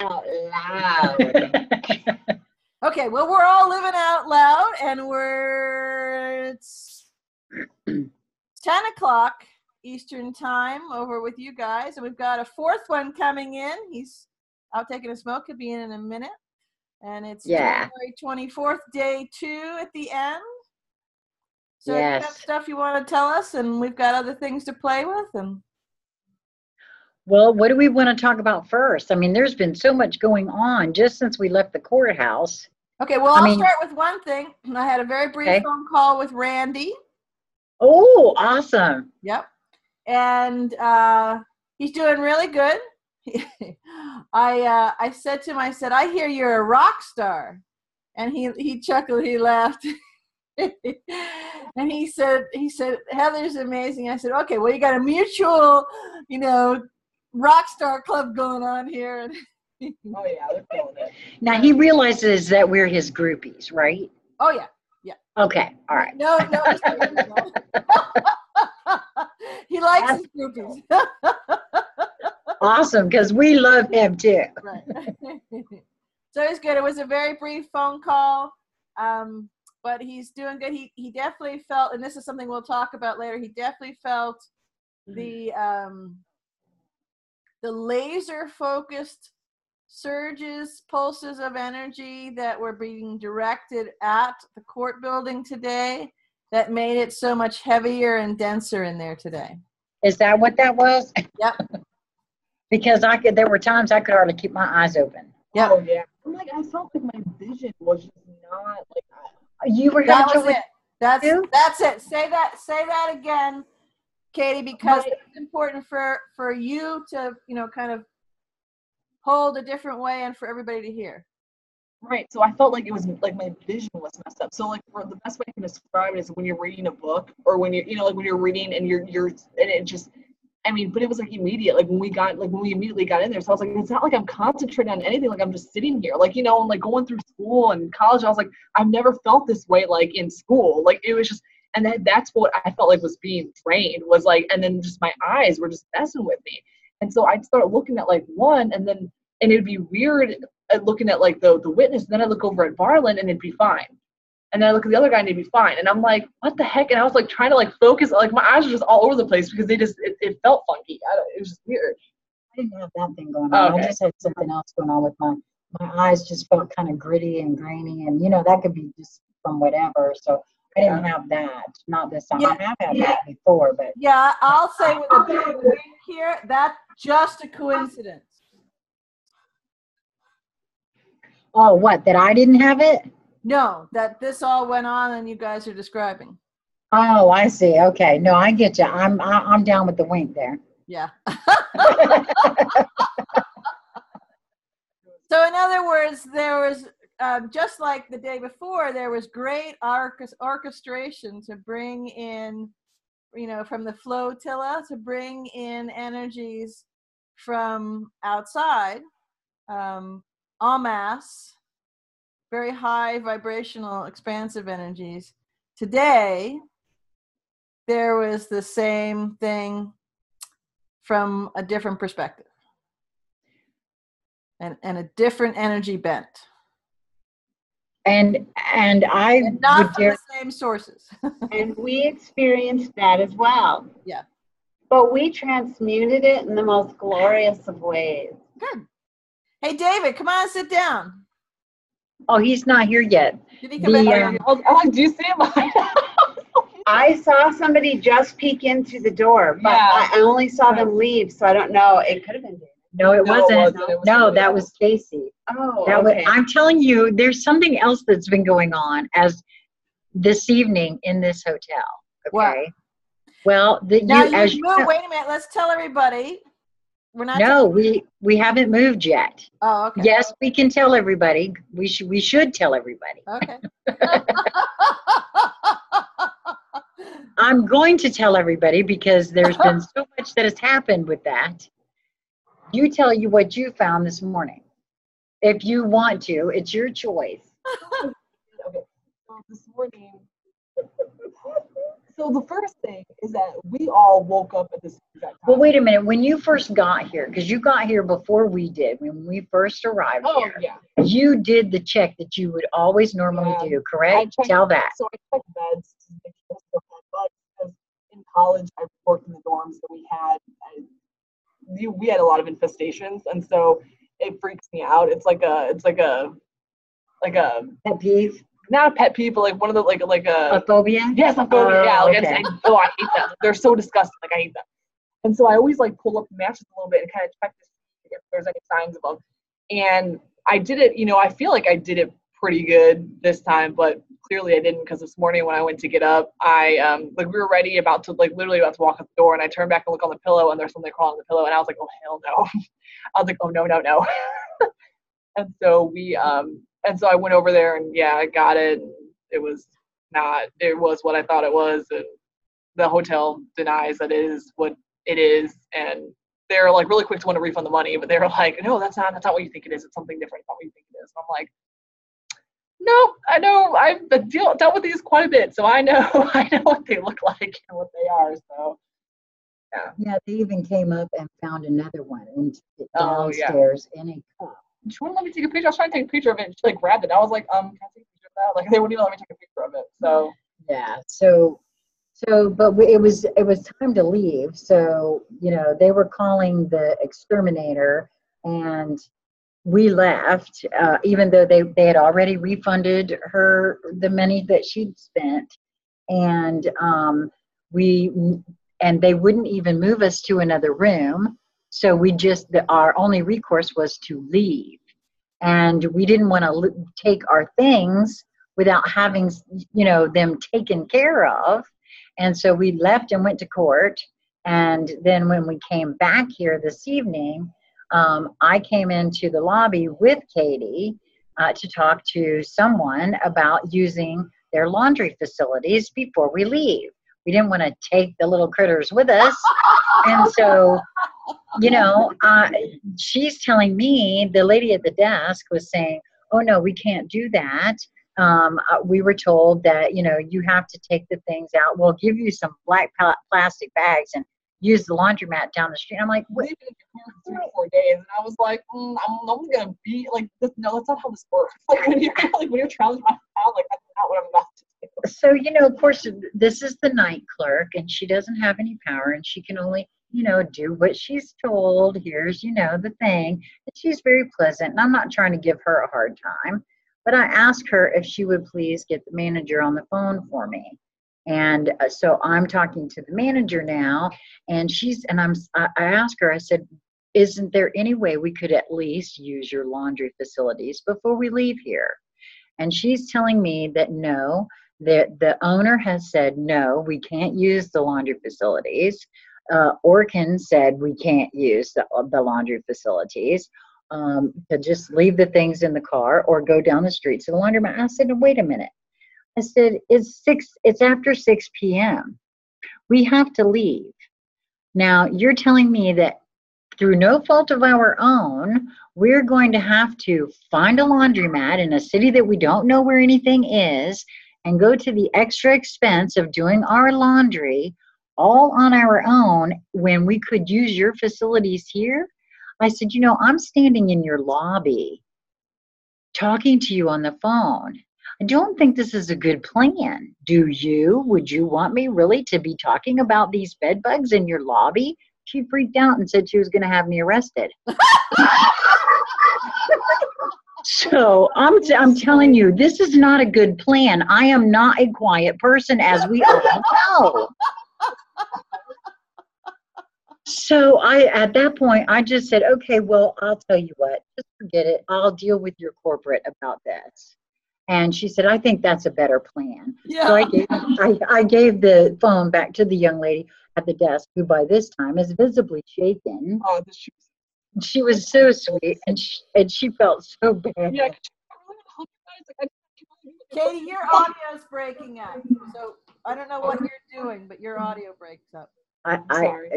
Out loud. Okay, well, we're all living out loud, and it's 10 o'clock Eastern time over with you guys, and we've got a fourth one coming in. He's out taking a smoke. He'll be in a minute, and it's January 24th, day 2 at the end. So you got stuff you want to tell us, and we've got other things to play with, and. Well, what do we want to talk about first? I mean, there's been so much going on just since we left the courthouse. Okay, well, I'll start with one thing. I had a very brief phone call with Randy. Oh, awesome. Yep. And he's doing really good. I said to him, I said, I hear you're a rock star. And he chuckled, he laughed. And he said, Heather's amazing. I said, okay, well, you got a mutual, rock star club going on here. Oh yeah, they're feeling it. Now he realizes that we're his groupies, right? Oh yeah, yeah. Okay, all right. No. He likes his groupies. Awesome, because we love him too. Right. So it's good. It was a very brief phone call, but he's doing good. He definitely felt, and this is something we'll talk about later. He definitely felt the laser-focused surges, pulses of energy that were being directed at the court building today that made it so much heavier and denser in there today. Is that what that was? Yep. Because there were times I could hardly keep my eyes open. Yep. Oh yeah. I'm like, I felt like my vision was just not like you were. That was it. That's it. Say that again, Katie, because it's important for you to, kind of hold a different way and for everybody to hear. Right. So I felt like it was like my vision was messed up. So like for the best way I can describe it is when you're reading a book or when you're, like when you're reading and you're and it just, but it was like immediate. Like when we immediately got in there. So I was like, it's not like I'm concentrating on anything. Like I'm just sitting here, like, and like going through school and college. I was like, I've never felt this way, like in school. Like it was just, and that's what I felt like was being trained was like, and then just my eyes were just messing with me. And so I'd start looking at like one and it'd be weird looking at like the witness. And then I look over at Varlin and it'd be fine. And then I look at the other guy and he'd be fine. And I'm like, what the heck? And I was like trying to like focus, like my eyes were just all over the place because it felt funky. It was just weird. I didn't have that thing going on. Okay. I just had something else going on with my eyes just felt kind of gritty and grainy. And, that could be just from whatever. So I didn't have that. Not this time. Yeah. I have had that before. But yeah, I'll say with the big ring here, that's just a coincidence. Oh, what? That I didn't have it? No, that this all went on and you guys are describing. Oh, I see. Okay. No, I get you. I'm down with the wink there. Yeah. So in other words, there was, just like the day before, there was great orchestration to bring in, from the flotilla to bring in energies from outside, en masse, very high vibrational, expansive energies. Today, there was the same thing from a different perspective and a different energy bent. And not from the same sources. And we experienced that as well. Yeah. But we transmuted it in the most glorious of ways. Good. Hey, David, come on, sit down. Oh, he's not here yet. Did he come in? Do you see him? I saw somebody just peek into the door, but I only saw them leave, so I don't know. It could have been David. No, it wasn't. No, that was Stacy. Oh, okay. I'm telling you, there's something else that's been going on as this evening in this hotel. Okay. What? Well, wait a minute. Let's tell everybody. We're not. No, we haven't moved yet. Oh, okay. Yes, we can tell everybody. We should tell everybody. Okay. I'm going to tell everybody because there's been so much that has happened with that. You tell you what you found this morning. If you want to, it's your choice. Okay. So this morning, So the first thing is that we all woke up at the same exact time. Well, wait a minute. When you first got here, because you got here before we did, when we first arrived here, yeah. you did the check that you would always normally do, correct? Tell that. So I checked beds to make sure I still had bugs, because in college I worked in the dorms that we had. We had a lot of infestations, and so it freaks me out. It's like a Pet peeve? Not a pet peeve, but like one of the like A phobia? Yes, a phobia. Yeah, like okay. I hate them. They're so disgusting. Like I hate them. And so I always like pull up the mattress a little bit and kind of check to see if there's any signs of them. And I did it. I feel like I did it pretty good this time, but clearly I didn't, because this morning when I went to get up, I we were literally about to walk out the door, and I turned back and look on the pillow, and there's something crawling on the pillow, and I was like, oh hell no. I was like, oh no. And so and so I went over there, and yeah, I got it. It was what I thought it was, and the hotel denies that it is what it is, and they're like really quick to want to refund the money, but they were like, no, that's not what you think it is. It's something different. It's not what you think it is. And I'm like, no, I know. I've dealt with these quite a bit, so I know what they look like and what they are. So yeah. Yeah, they even came up and found another one downstairs in a cup. She wouldn't let me take a picture. I was trying to take a picture of it, and she like grabbed it. I was like, can I take a picture of that? Like they wouldn't even let me take a picture of it. So yeah, but it was time to leave. So they were calling the exterminator, and we left, even though they had already refunded her the money that she'd spent, and they wouldn't even move us to another room. So our only recourse was to leave, and we didn't want to take our things without having them taken care of. And so we left and went to court. And then when we came back here this evening, I came into the lobby with Katie to talk to someone about using their laundry facilities before we leave. We didn't want to take the little critters with us. And so, she's telling me, the lady at the desk was saying, oh, no, we can't do that. We were told that, you have to take the things out. We'll give you some black plastic bags and use the laundromat down the street. I'm like, what? 3 or 4 days, and I was like, I'm not gonna be like this. No, that's not how this works. Like when you're traveling around town, like that's not what I'm about to do. So of course, this is the night clerk, and she doesn't have any power, and she can only do what she's told. Here's the thing. And she's very pleasant, and I'm not trying to give her a hard time, but I asked her if she would please get the manager on the phone for me. And so I'm talking to the manager now, and I asked her, I said, isn't there any way we could at least use your laundry facilities before we leave here? And she's telling me that no, the owner has said, no, we can't use the laundry facilities. Orkin said we can't use the laundry facilities, to just leave the things in the car or go down the street to the laundromat. I said, wait a minute. I said, it's after 6 p.m. We have to leave. Now, you're telling me that through no fault of our own, we're going to have to find a laundromat in a city that we don't know where anything is and go to the extra expense of doing our laundry all on our own when we could use your facilities here? I said, I'm standing in your lobby talking to you on the phone. I don't think this is a good plan. Do you? Would you want me really to be talking about these bed bugs in your lobby? She freaked out and said she was going to have me arrested. So I'm telling you, this is not a good plan. I am not a quiet person, as we all know. So at that point, I just said, okay, well, I'll tell you what, just forget it. I'll deal with your corporate about this. And she said, I think that's a better plan. Yeah. So I gave the phone back to the young lady at the desk, who by this time is visibly shaken. Oh, she was so sweet, and she felt so bad. Yeah. Katie, your audio is breaking up. So I don't know what you're doing, but your audio breaks up.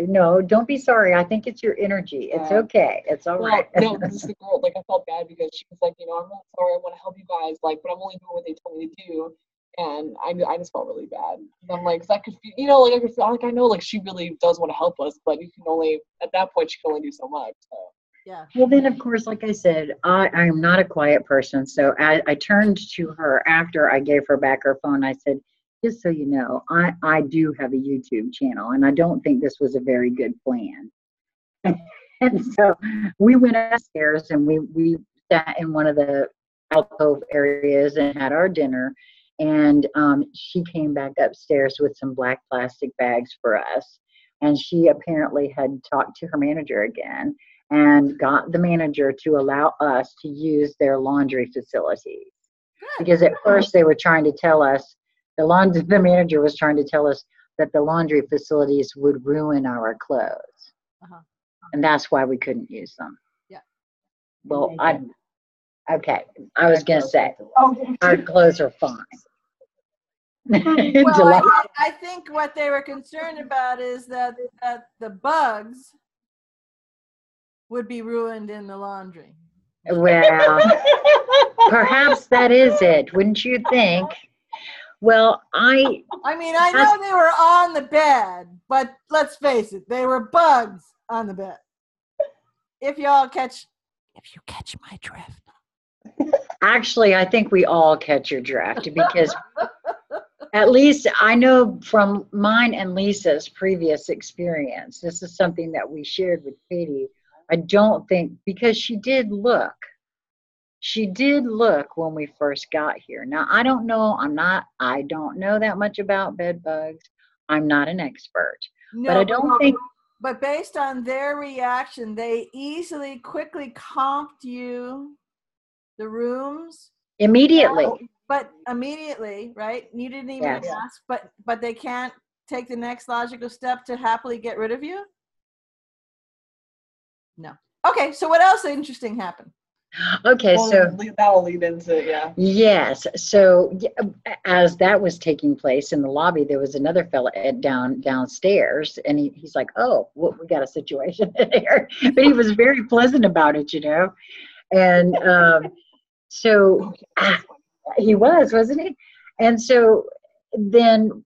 No, don't be sorry. I think it's your energy. It's okay. It's all right. No, this is the girl. Like I felt bad because she was like, I'm not sorry. I want to help you guys. Like, but I'm only doing what they told me to do. And I just felt really bad. I'm like, 'cause I could feel, you know, like I could feel, like I know, like she really does want to help us, but you can only, at that point, she can only do so much. So. Yeah. Well, then, of course, like I said, I'm not a quiet person. So I turned to her after I gave her back her phone. I said, just so you know, I do have a YouTube channel, and I don't think this was a very good plan. And so we went upstairs and we sat in one of the alcove areas and had our dinner. And she came back upstairs with some black plastic bags for us. And she apparently had talked to her manager again and got the manager to allow us to use their laundry facilities. Because at first they were trying to tell us, the manager was trying to tell us that the laundry facilities would ruin our clothes. And that's why we couldn't use them. Yeah. Well, I was going to say, our clothes are fine. Well, I think what they were concerned about is that the bugs would be ruined in the laundry. Well, perhaps that is it, wouldn't you think? Well, I mean, I know they were on the bed, but let's face it, they were bugs on the bed. If you catch my drift. Actually, I think we all catch your drift, because at least I know from mine and Lisa's previous experience, this is something that we shared with Katie. I don't think, because she did look when we first got here. Now, I don't know that much about bed bugs. I'm not an expert. No, but I don't think. But based on their reaction, they quickly comped you the rooms. Immediately. But immediately, right? You didn't even ask, but they can't take the next logical step to happily get rid of you? No. Okay, so what else interesting happened? Okay, so that'll lead into Yes, so as that was taking place in the lobby, there was another fella downstairs, and he's like, "Oh, well, we got a situation there," but he was very pleasant about it, you know, and so he wasn't he? And so then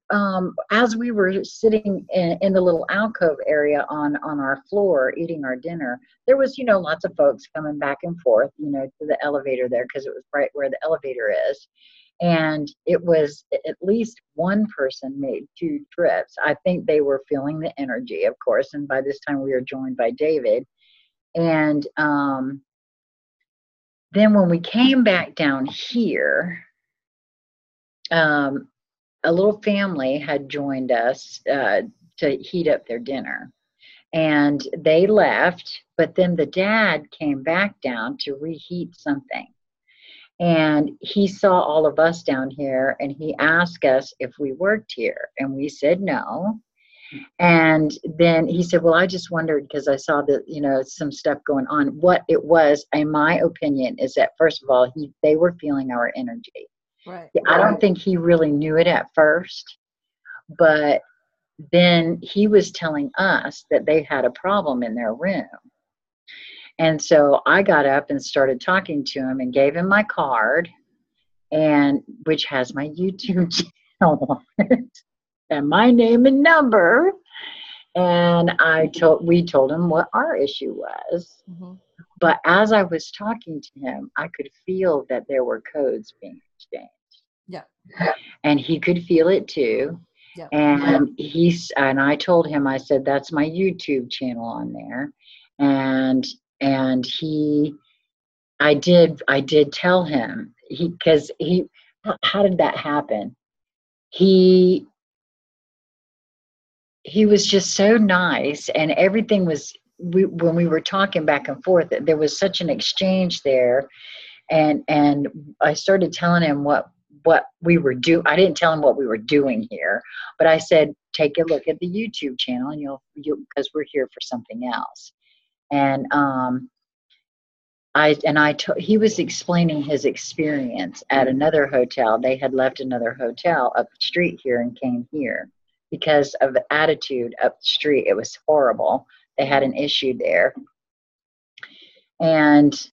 as we were sitting in the little alcove area on our floor eating our dinner, there was, lots of folks coming back and forth, to the elevator there, because it was right where the elevator is. And it was at least one person made 2 trips. I think they were feeling the energy, of course. And by this time we were joined by David. And then when we came back down here, a little family had joined us to heat up their dinner, and they left, but then the dad came back down to reheat something, and he saw all of us down here, and he asked us if we worked here, and we said no. And then he said, well, I just wondered, because I saw that, some stuff going on. What it was, in my opinion, is that, first of all, they were feeling our energy. Right. I don't think he really knew it at first, but then he was telling us that they had a problem in their room. And so I got up and started talking to him and gave him my card, and which has my YouTube channel on it and my name and number. And we told him what our issue was. Mm-hmm. But as I was talking to him, I could feel that there were codes being exchanged. Yeah. And he could feel it too. Yeah. And I told him, I said, that's my YouTube channel on there. And I did tell him, how did that happen? He was just so nice, and everything was, when we were talking back and forth, there was such an exchange there. And I started telling him what we were doing. I didn't tell him what we were doing here, but I said, take a look at the YouTube channel, and you'll because we're here for something else. And he was explaining his experience at another hotel. They had left another hotel up the street here and came here because of the attitude up the street. It was horrible. They had an issue there. And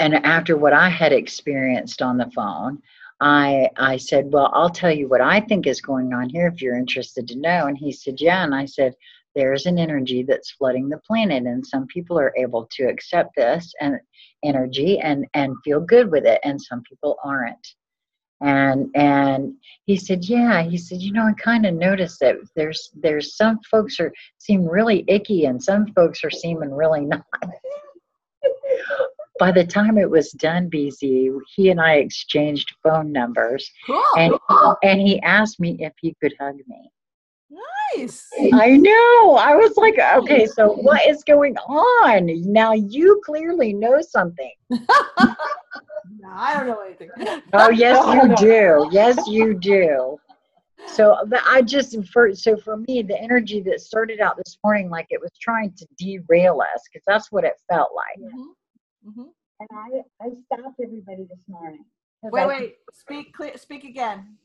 after what I had experienced on the phone, I said, well, I'll tell you what I think is going on here if you're interested to know. And he said, yeah. And I said, there's an energy that's flooding the planet, and some people are able to accept this and energy and feel good with it, and some people aren't. And he said, yeah. He said, I kind of noticed that there's some folks seem really icky, and some folks are seeming really not. By the time it was done, BZ, he and I exchanged phone numbers. Cool. And he asked me if he could hug me. Nice. I know. I was like, okay, so what is going on? Now you clearly know something. No, I don't know anything. Oh, yes, you do. Yes, you do. So for me, the energy that started out this morning, like it was trying to derail us, because that's what it felt like. Mm-hmm. Mm-hmm. And I stopped everybody this morning. Wait. Speak again.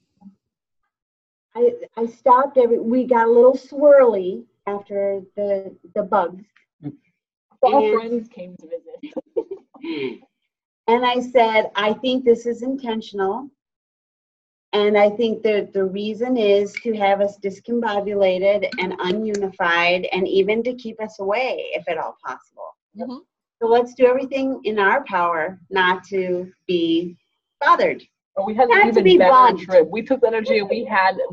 I stopped we got a little swirly after the bugs. All friends came to visit. And I said, I think this is intentional. And I think that the reason is to have us discombobulated and ununified, and even to keep us away, if at all possible. Mm-hmm. So let's do everything in our power not to be bothered. But we had Not an to even be better bugged. trip. We took the energy, and we had such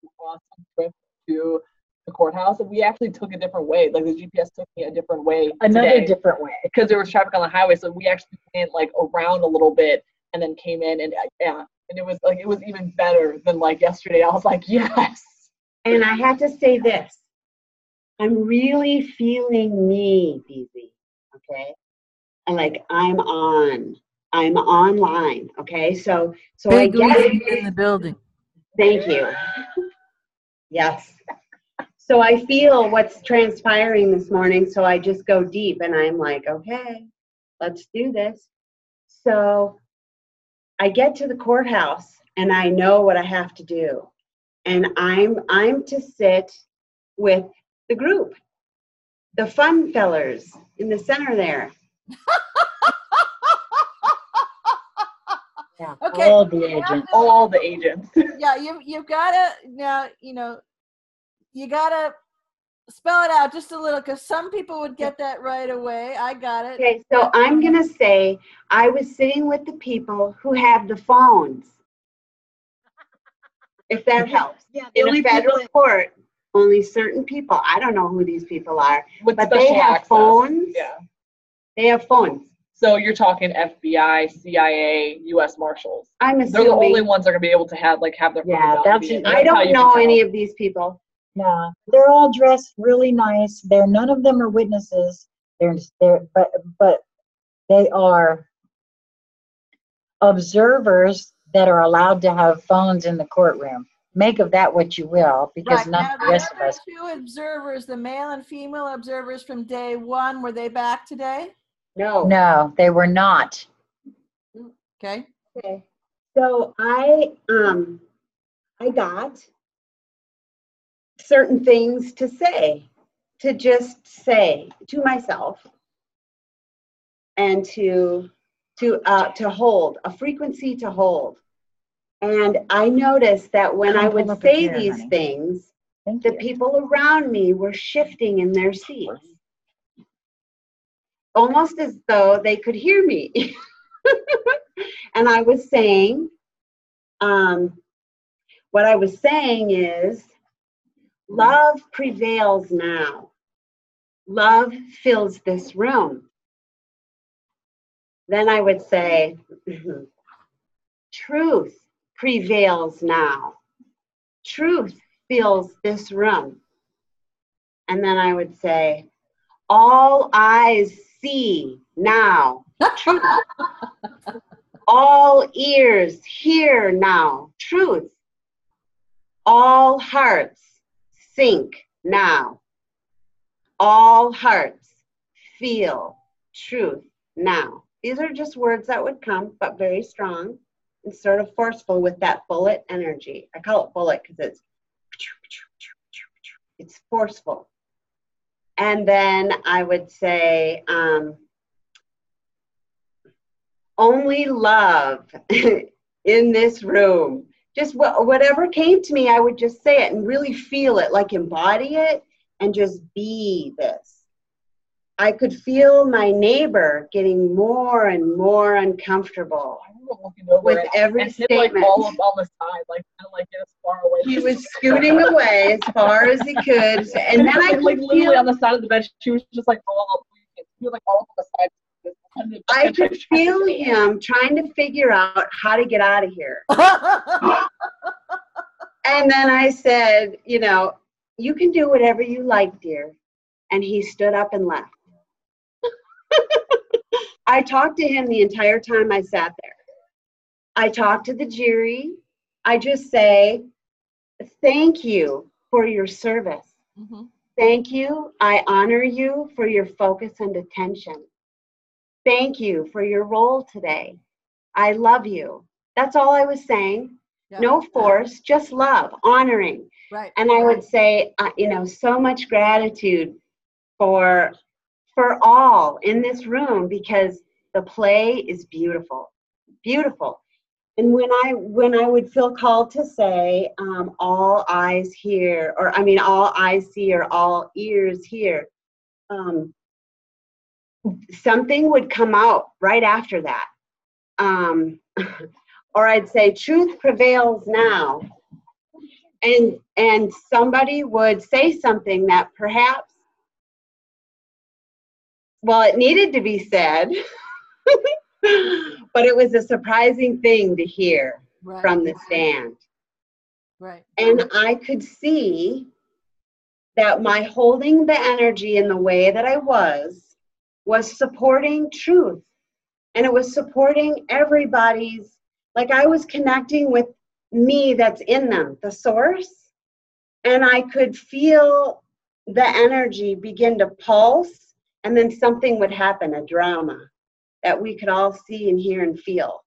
an awesome trip to the courthouse, and we actually took a different way. Like the GPS took me a different way. Another different way. Because there was traffic on the highway, so we actually went like around a little bit and then came in, and and it was even better than like yesterday. I was like, yes. And I have to say this. I'm really feeling me, BZ. Okay? And like I'm online. Okay? So I get in the building. Thank you. Yes. So I feel what's transpiring this morning, so I just go deep, and I'm like, okay, let's do this. So I get to the courthouse, and I know what I have to do. And I'm to sit with the group, the fun fellers in the center there. Yeah, Okay. all the agents. All the agents. Yeah, you've gotta now, you gotta spell it out just a little, because some people would get that right away. I got it. Okay, so I'm going to say I was sitting with the people who have the phones, if that helps. Yeah, In a federal court, only certain people, I don't know who these people are, With but they special have access. phones. Yeah. They have phones. So you're talking FBI, CIA, U.S. Marshals. I'm They're the assuming. only ones that are going to be able to have their phones out. I don't know any of these people. No, they're all dressed really nice. None of them are witnesses. But they are observers that are allowed to have phones in the courtroom. Make of that what you will, because Right. none Now, of the rest of the us. two observers, the male and female observers from day one, were they back today? No, they were not. Okay. Okay. So I got certain things to say, to just say to myself, and to hold a frequency to hold. And I noticed that when I would say these things, the people around me were shifting in their seats, almost as though they could hear me. And I was saying, what I was saying is, love prevails now. Love fills this room. Then I would say, truth prevails now. Truth fills this room. And then I would say, all eyes see now. Truth. All ears hear now. Truth. All hearts sink now. All hearts feel truth now. These are just words that would come, but very strong and sort of forceful with that bullet energy. I call it bullet because it's forceful. And then I would say, only love in this room. Just whatever came to me, I would just say it and really feel it, like embody it and just be this. I could feel my neighbor getting more and more uncomfortable with every statement. Like all up on the side, like kind of like as far away. He was scooting away as far as he could, and then I could like feel, literally on the side of the bed. She was just like she was like all on the side. I could feel him trying to figure out how to get out of here. And then I said, you know, you can do whatever you like, dear. And he stood up and left. I talked to him the entire time I sat there. I talked to the jury. I just say, thank you for your service. Mm-hmm. Thank you. I honor you for your focus and attention. Thank you for your role today. I love you. That's all I was saying. Yeah. No force, just love, honoring. Right. And I would say, you know, so much gratitude for all in this room, because the play is beautiful, beautiful. And when I would feel called to say, all eyes hear, or I mean, all eyes see, or all ears hear, something would come out right after that. Or I'd say, truth prevails now. And somebody would say something that perhaps, well, it needed to be said, but it was a surprising thing to hear from the stand. Right. And I could see that my holding the energy in the way that I was supporting truth. And it was supporting everybody's, like I was connecting with me that's in them, the source. And I could feel the energy begin to pulse, and then something would happen, a drama that we could all see and hear and feel.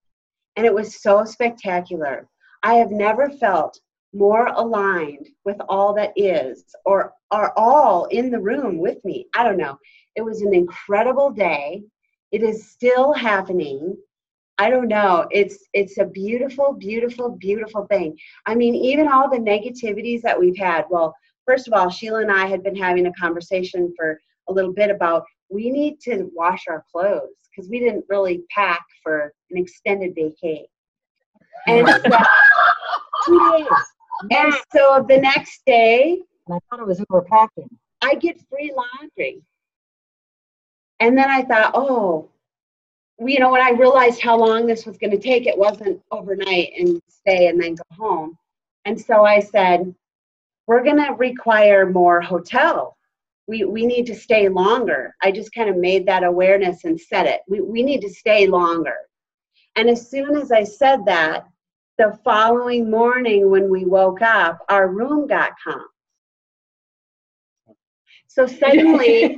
And it was so spectacular. I have never felt more aligned with all that is, or are all in the room with me. I don't know. It was an incredible day. It is still happening. I don't know. It's a beautiful, beautiful, beautiful thing. I mean, even all the negativities that we've had. Well, first of all, Sheila and I had been having a conversation for a little bit about we need to wash our clothes because we didn't really pack for an extended vacay. And so, 2 days. and so the next day, And I thought it was overpacking. I get free laundry. And then I thought, oh, you know, when I realized how long this was going to take, it wasn't overnight and stay and then go home. And so I said, we're going to require more hotel. We need to stay longer. I just kind of made that awareness and said it. We need to stay longer. And as soon as I said that, the following morning when we woke up, our room got comped. So suddenly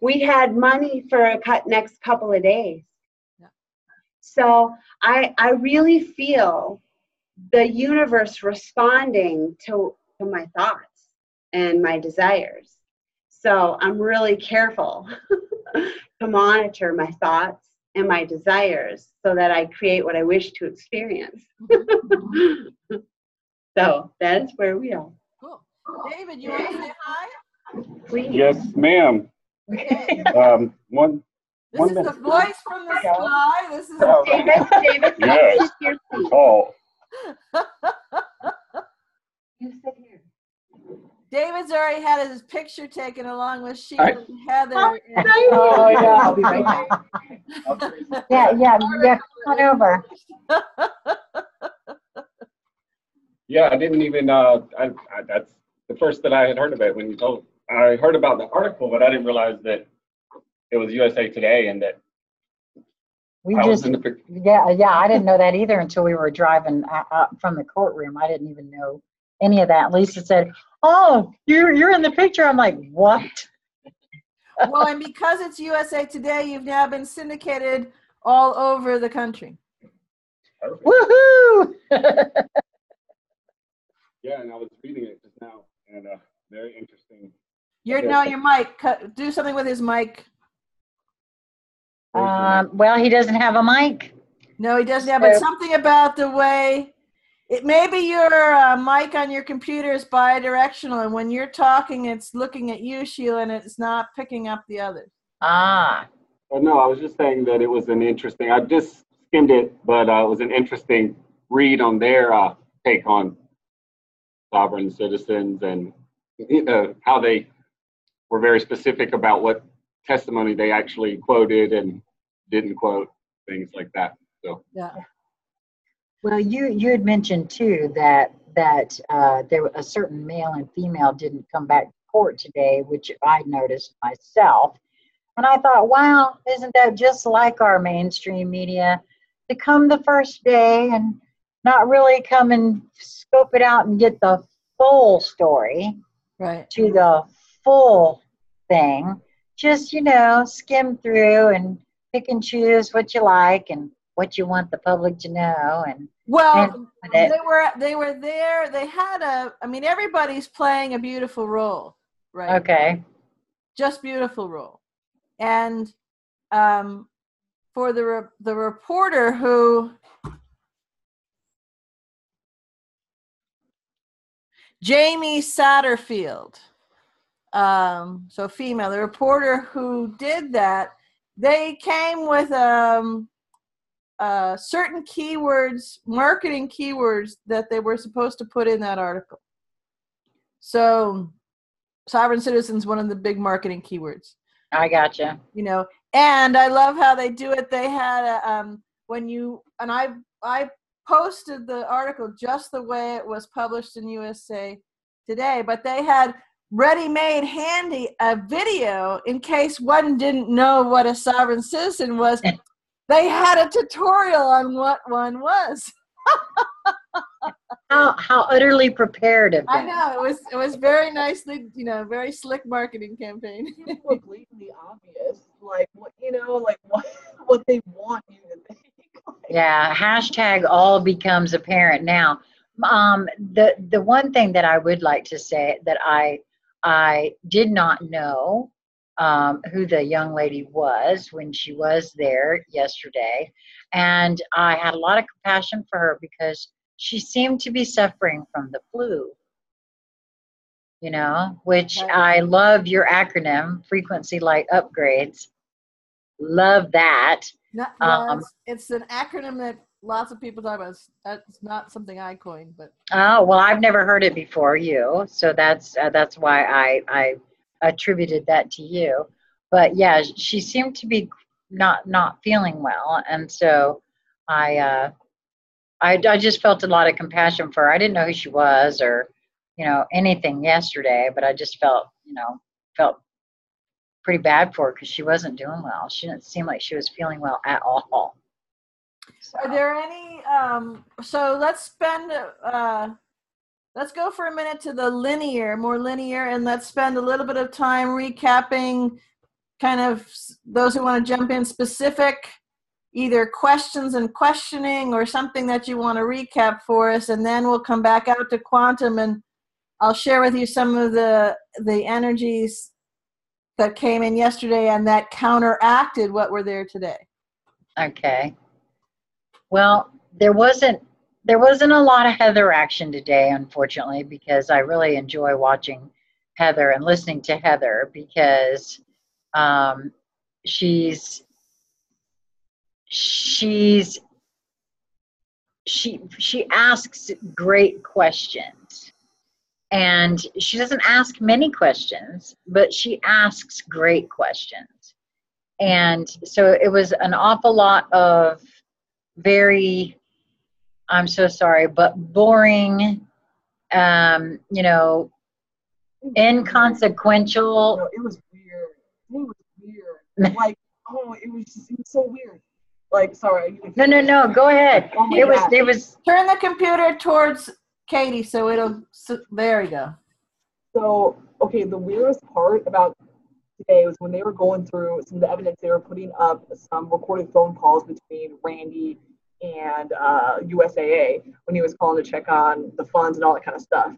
we had money for a next couple of days. Yeah. So I really feel the universe responding to my thoughts and my desires. So I'm really careful to monitor my thoughts and my desires so that I create what I wish to experience. So that's where we are. Cool. David, you want to say hi? Please. Yes, ma'am. Okay. One This is minute. the voice from the sky. This is David, Yes. your seat. Call. You sit here. David's already had his picture taken along with Sheila and Heather. And, Oh yeah, I'll be right back. Yeah, come on over. Yeah, I didn't even. That's the first that I had heard of it when you told. I heard about the article, but I didn't realize that it was USA Today and that We I was just, in the picture. yeah, I didn't know that either until we were driving from the courtroom. I didn't even know any of that. Lisa said, "Oh, you're in the picture." I'm like, "What?" well, and because it's USA Today, you've now been syndicated all over the country. Perfect. Woohoo! Yeah, and I was reading it just now, and very interesting. Your mic. Do something with his mic. Well, he doesn't have a mic. No, he doesn't have, but something about the way, maybe your mic on your computer is bidirectional, and when you're talking, it's looking at you, Sheila, and it's not picking up the others. Ah. Well, no, I was just saying that it was an interesting, I just skimmed it, but it was an interesting read on their take on sovereign citizens and how they were very specific about what testimony they actually quoted and didn't quote, things like that. So yeah. Well, you had mentioned too that there a certain male and female didn't come back to court today, which I noticed myself, and I thought, wow, isn't that just like our mainstream media to come the first day and not really come and scope it out and get the full story, right, to the full thing, just skim through and pick and choose what you like and what you want the public to know. And well, they were there. They had everybody's playing a beautiful role, right? Okay. Just beautiful role. And for the reporter who, Jamie Satterfield, so female, the reporter who did that, they came with certain keywords, marketing keywords that they were supposed to put in that article. So sovereign citizens, one of the big marketing keywords. I gotcha. And I love how they do it. They had I posted the article just the way it was published in USA Today, but they had ready-made handy a video in case one didn't know what a sovereign citizen was. They had a tutorial on what one was. How utterly prepared of them. I know, it was very nicely, very slick marketing campaign. It's so blatantly obvious, like what they want you to think. Yeah, hashtag all becomes apparent now. The one thing that I would like to say that I did not know who the young lady was when she was there yesterday, and I had a lot of compassion for her because she seemed to be suffering from the flu. Which I love your acronym, frequency light upgrades. Love that. It's an acronym that lots of people talk about. It's not something I coined, but oh well, I've never heard it before you, so that's why I attributed that to you. But yeah, she seemed to be not feeling well, and so I just felt a lot of compassion for her. I didn't know who she was or anything yesterday, but I just felt pretty bad for her because she wasn't doing well. She didn't seem like she was feeling well at all. So. Are there any so let's go for a minute to the more linear, and let's spend a little bit of time recapping kind of those who want to jump in specific either questions and questioning or something that you want to recap for us, and then we'll come back out to quantum and I'll share with you some of the energies that came in yesterday and that counteracted what were there today. Okay. Well, there wasn't a lot of Heather action today, unfortunately, because I really enjoy watching Heather and listening to Heather because she asks great questions, and she doesn't ask many questions, but she asks great questions. And so it was an awful lot of very, I'm so sorry, but boring, inconsequential. No, it was weird. Like, it was so weird. Like, sorry. No, go ahead. Oh my God. It was. Turn the computer towards Katie there we go. So, okay, the weirdest part about today was when they were going through some of the evidence, they were putting up some recorded phone calls between Randy and USAA when he was calling to check on the funds and all that kind of stuff.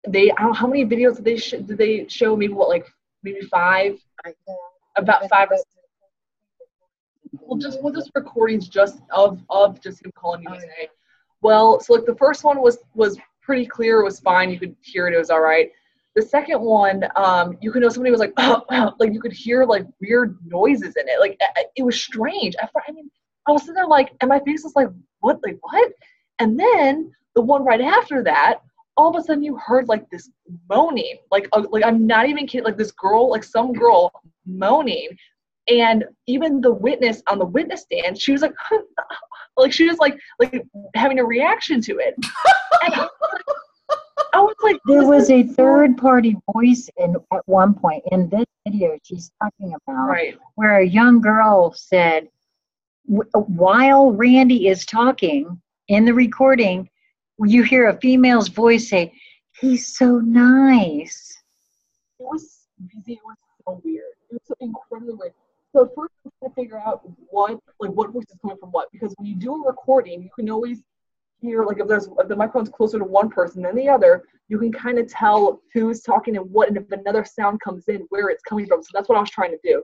I don't know how many videos did they show? Maybe maybe 5? About 5 or 6. Well, just recordings just of just him calling USA. Well, so like the first one was pretty clear, it was fine, you could hear it was all right. The second one, you could know somebody was like, like you could hear like weird noises in it. Like it was strange. I mean, I was sitting there like, and my face was like, what, like what? And then the one right after that, all of a sudden you heard like this moaning, like I'm not even kidding, like this girl, like some girl moaning, and even the witness on the witness stand, she was like, like she was like having a reaction to it. And I was like, there was a third party voice at one point in this video she's talking about, right, where a young girl said, while Randy is talking in the recording, you hear a female's voice say, he's so nice. It was so weird. It was so incredibly weird. So first I'm trying to figure out what voice is coming from what, because when you do a recording, you can always hear, like if the microphone's closer to one person than the other, you can kind of tell who's talking and what, and if another sound comes in, where it's coming from. So that's what I was trying to do.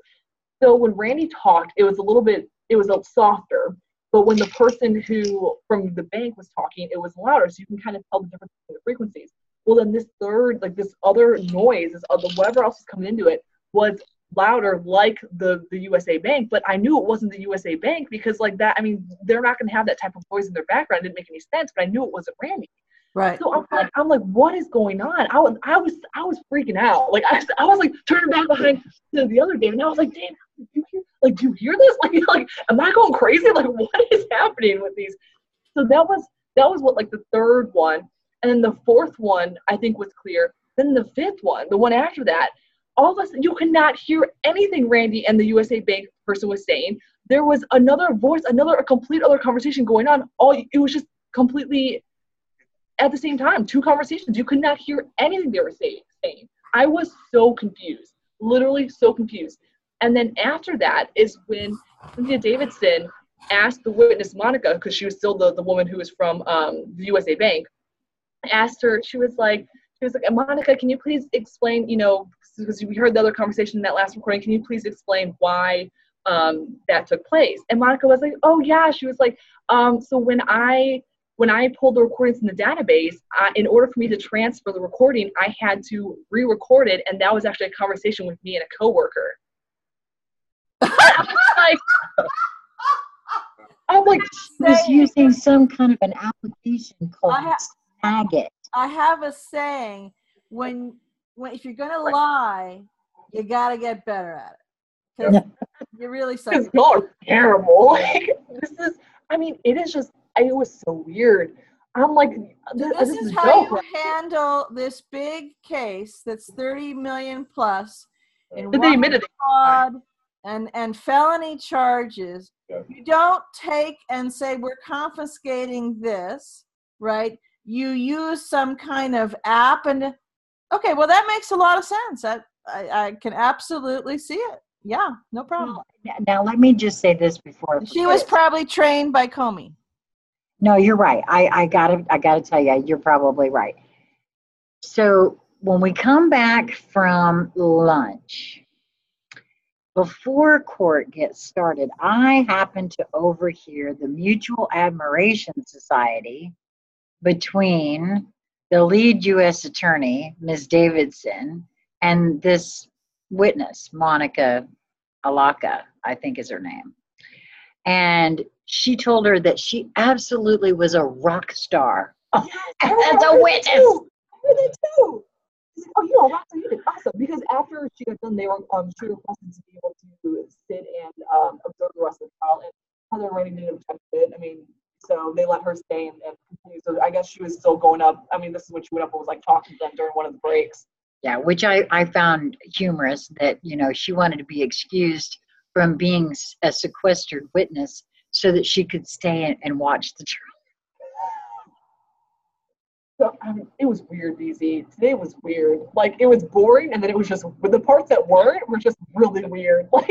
So when Randy talked, it was a softer, but when the person who from the bank was talking, it was louder, so you can kind of tell the difference between the frequencies. Well, then this third, like this other noise, this other whatever else was coming into it, was louder, like the USA Bank, but I knew it wasn't the USA Bank because like that, I mean, they're not going to have that type of voice in their background. It didn't make any sense, but I knew it wasn't Randy. Right. So I'm like, what is going on? I was freaking out. Like I was like turning back behind to the other Dave, and I was like, Dave, do you hear this? Like, am I going crazy? Like, what is happening with these? So that was what, like the third one, and then the fourth one I think was clear. Then the fifth one, the one after that, all of a sudden you could not hear anything Randy and the USA Bank person was saying. There was another voice, a complete other conversation going on. It was just completely at the same time, two conversations. You could not hear anything they were saying. I was so confused, literally so confused. And then after that is when Cynthia Davidson asked the witness, Monica, because she was still the woman who was from the USA Bank, asked her, she was like, Monica, can you please explain, because we heard the other conversation in that last recording, can you please explain why that took place? And Monica was like, oh yeah, she was like, so when I pulled the recordings in the database, in order for me to transfer the recording, I had to re-record it, and that was actually a conversation with me and a coworker. I'm like, she was using some kind of an application called Snagit. I have a saying, when if you're gonna lie, you gotta get better at it. Because you really suck. It's not terrible. Like it is just. It was so weird. I'm like, this is how you handle this big case that's 30 million plus in fraud and felony charges. Yeah. You don't take and say we're confiscating this, right? You use some kind of app, and okay, well that makes a lot of sense. I can absolutely see it. Yeah, no problem. Now let me just say this before. She was probably trained by Comey. No, you're right. I gotta tell you, you're probably right. So when we come back from lunch, before court gets started, I happen to overhear the Mutual Admiration Society between the lead U.S. attorney, Ms. Davidson, and this witness, Monica Alaka, I think is her name. And she told her that she absolutely was a rock star as a witness. I heard that too. Oh, you're a rock star. You did awesome. Because after she got done, she requested to be able to sit and observe the rest of the trial. And Heather Rainey didn't object to it. I mean, so they let her stay and continue. So I guess she was still going up. I mean, this is when she went up and was like talking to them during one of the breaks. Yeah, which I found humorous that, she wanted to be excused from being a sequestered witness so that she could stay and watch the trial. So, it was weird, DZ. Today was weird. Like, it was boring, and then it was just, but the parts that weren't were just really weird. Like,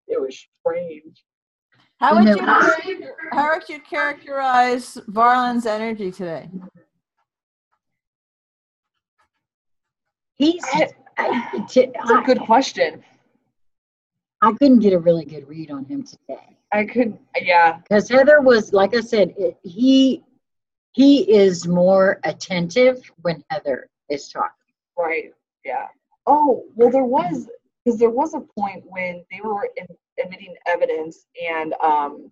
it was strange. How would you characterize Varlin's energy today? That's a good question. I couldn't get a really good read on him today. I could, yeah. Because Heather was, like I said, he is more attentive when Heather is talking. Right. Yeah. Oh, well, there was a point when they were admitting evidence, and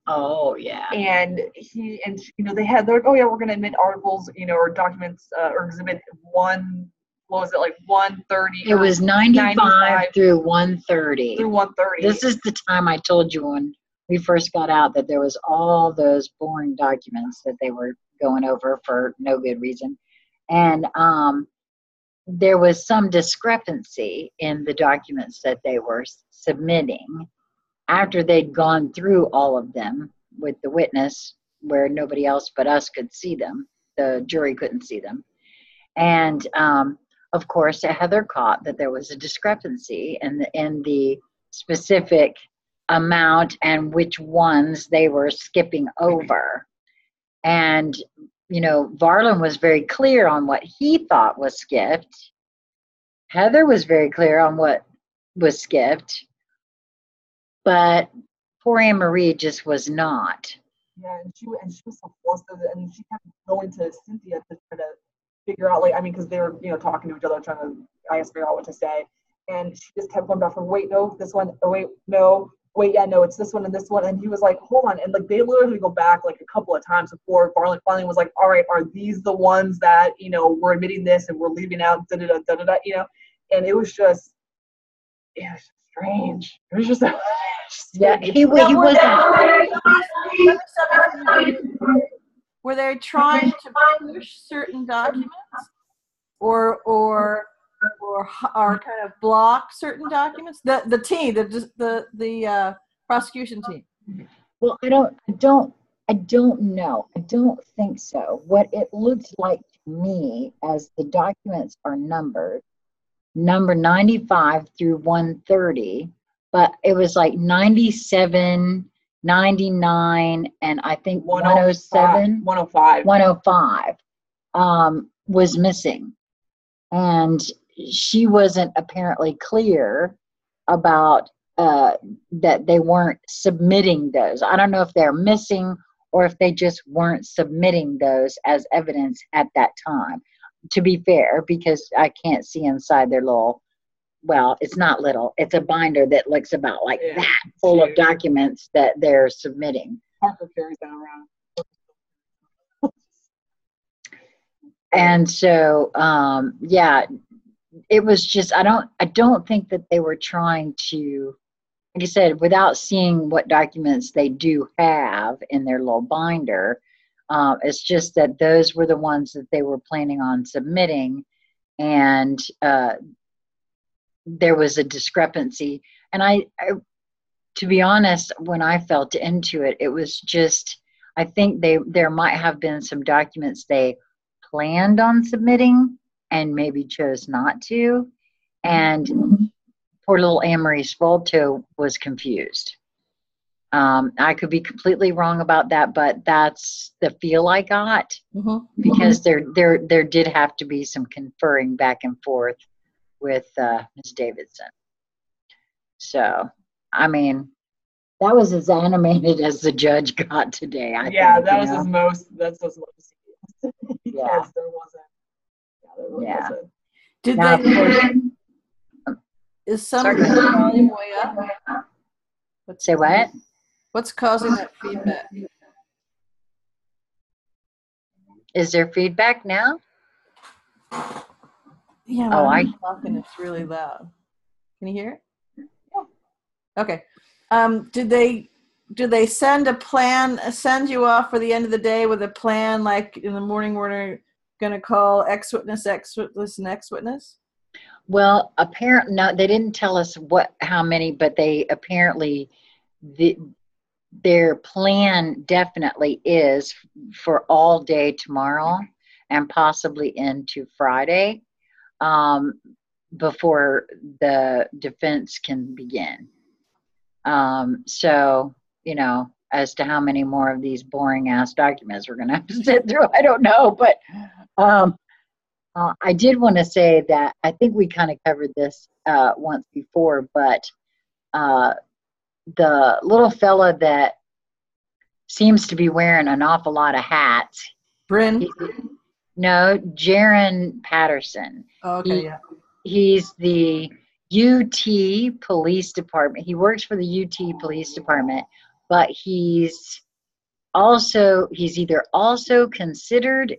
Oh yeah. and they're like, oh yeah, we're going to admit articles, or documents, or exhibit 1. What was it, like 130? It was 95 through 130. Through 130. This is the time I told you when we first got out that there was all those boring documents that they were going over for no good reason. And there was some discrepancy in the documents that they were submitting after they'd gone through all of them with the witness where nobody else but us could see them. The jury couldn't see them. And of course, Heather caught that there was a discrepancy in the specific amount and which ones they were skipping over. And, Varlin was very clear on what he thought was skipped. Heather was very clear on what was skipped. But poor Anne Marie just was not. Yeah, and she was so flustered, and she kept going to Cynthia to try to figure out, because they were, talking to each other, trying to, I guess, figure out what to say. And she just kept going back from, wait, no, this one, oh, wait, no, wait, yeah, no, it's this one and this one. And he was like, hold on. And they literally go back a couple of times before Varlin finally was like, all right, are these the ones that, we're admitting this and we're leaving out, da-da-da, da-da-da, And it was just strange. It was just, yeah, he wasn't. Were they trying to push certain documents, or kind of block certain documents? The team, the prosecution team. Well, I don't know. I don't think so. What it looked like to me, as the documents are number 95 through 130, but it was like 97, 99, and I think 107, 105 was missing. And she wasn't apparently clear about that they weren't submitting those. I don't know if they're missing or if they just weren't submitting those as evidence at that time. To be fair, because I can't see inside their little, well, it's not little, it's a binder that looks about like that, full of documents that they're submitting. Parker carries that around. And so, it was just, I don't think that they were trying to, like I said, without seeing what documents they do have in their little binder, it's just that those were the ones that they were planning on submitting, and there was a discrepancy. And I, to be honest, when I felt into it, it was just, I think there might have been some documents they planned on submitting and maybe chose not to. And poor little Anne-Marie Spolto was confused. I could be completely wrong about that, but that's the feel I got, because there did have to be some conferring back and forth with Ms. Davidson. So, I mean, that was as animated as the judge got today. I think, that's as most. Yes, there wasn't. There really wasn't. Did they? Is somebody volume way up? Say what? What's causing that feedback? Is there feedback now? Yeah, I'm talking, it's really loud. Can you hear it? Yeah. Okay. Did they send you off for the end of the day with a plan, like in the morning we're going to call X witness, and X witness? Well, apparently, no, they didn't tell us how many, but they apparently, their plan definitely is for all day tomorrow and possibly into Friday, before the defense can begin. So, as to how many more of these boring ass documents we're going to have to sit through, I don't know. But I did want to say that I think we kind of covered this once before, but the little fella that seems to be wearing an awful lot of hats. Bryn? No, Jaron Patterson. Oh, okay, yeah. He's the UT Police Department. He works for the UT Police Department, but he's either also considered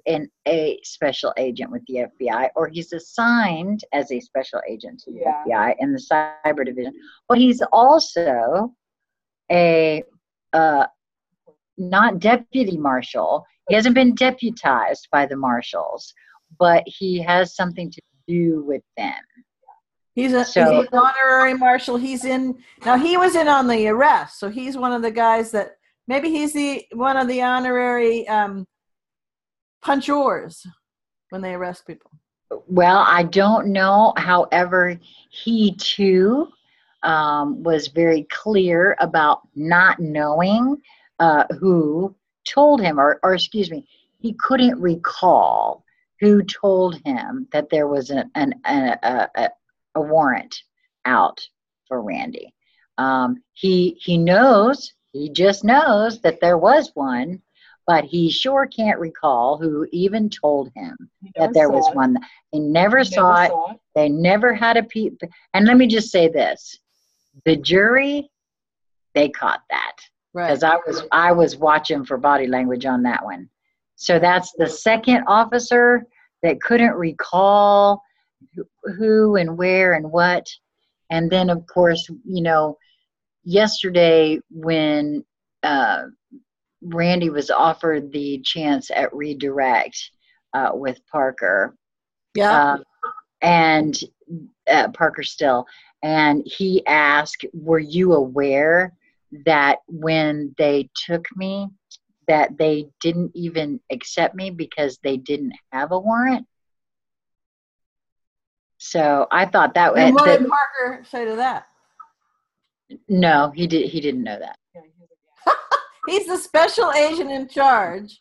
a special agent with the FBI, or he's assigned as a special agent to the FBI in the cyber division. But he's also a not deputy marshal. He hasn't been deputized by the marshals, but he has something to do with them. He's an honorary marshal. Now he was in on the arrest, so he's one of the guys that maybe he's one of the honorary punchers when they arrest people. Well, I don't know. However, he too was very clear about not knowing who told him, or excuse me, he couldn't recall who told him that there was a warrant out for Randy. He just knows that there was one, but he sure can't recall who even told him that there was one. He never saw it. They never had a peep. And let me just say this. The jury, they caught that. Because I was watching for body language on that one. So that's the second officer that couldn't recall who and where and what. And then, of course, yesterday when Randy was offered the chance at redirect with Parker. And Parker Still. And he asked, were you aware that when they took me, that they didn't even accept me because they didn't have a warrant? So I thought that was. And what did Parker say to that? No, he didn't know that. He's the special agent in charge.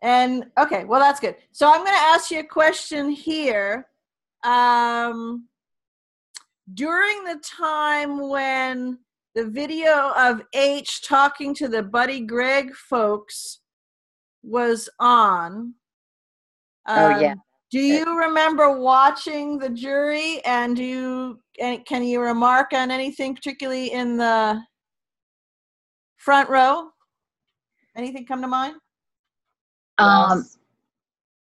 And okay, well, that's good. So I'm going to ask you a question here. During the time when the video of H talking to the Buddy Gregg folks was on, do you remember watching the jury, and can you remark on anything particularly in the front row? Anything come to mind? You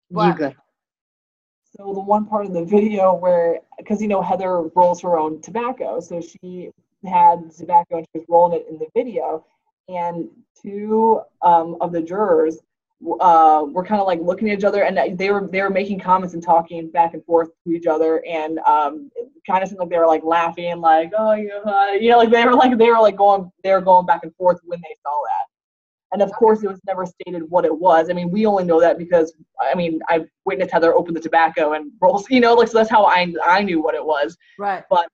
go. So the one part of the video where, because Heather rolls her own tobacco, so she had tobacco and she was rolling it in the video, and two of the jurors were kind of like looking at each other, and they were making comments and talking back and forth to each other, and it kind of seemed like they were like laughing, like, oh, like they were going back and forth when they saw that. And of course, it was never stated what it was. I mean, we only know that because I witnessed Heather open the tobacco and rolls, so that's how I knew what it was. Right. But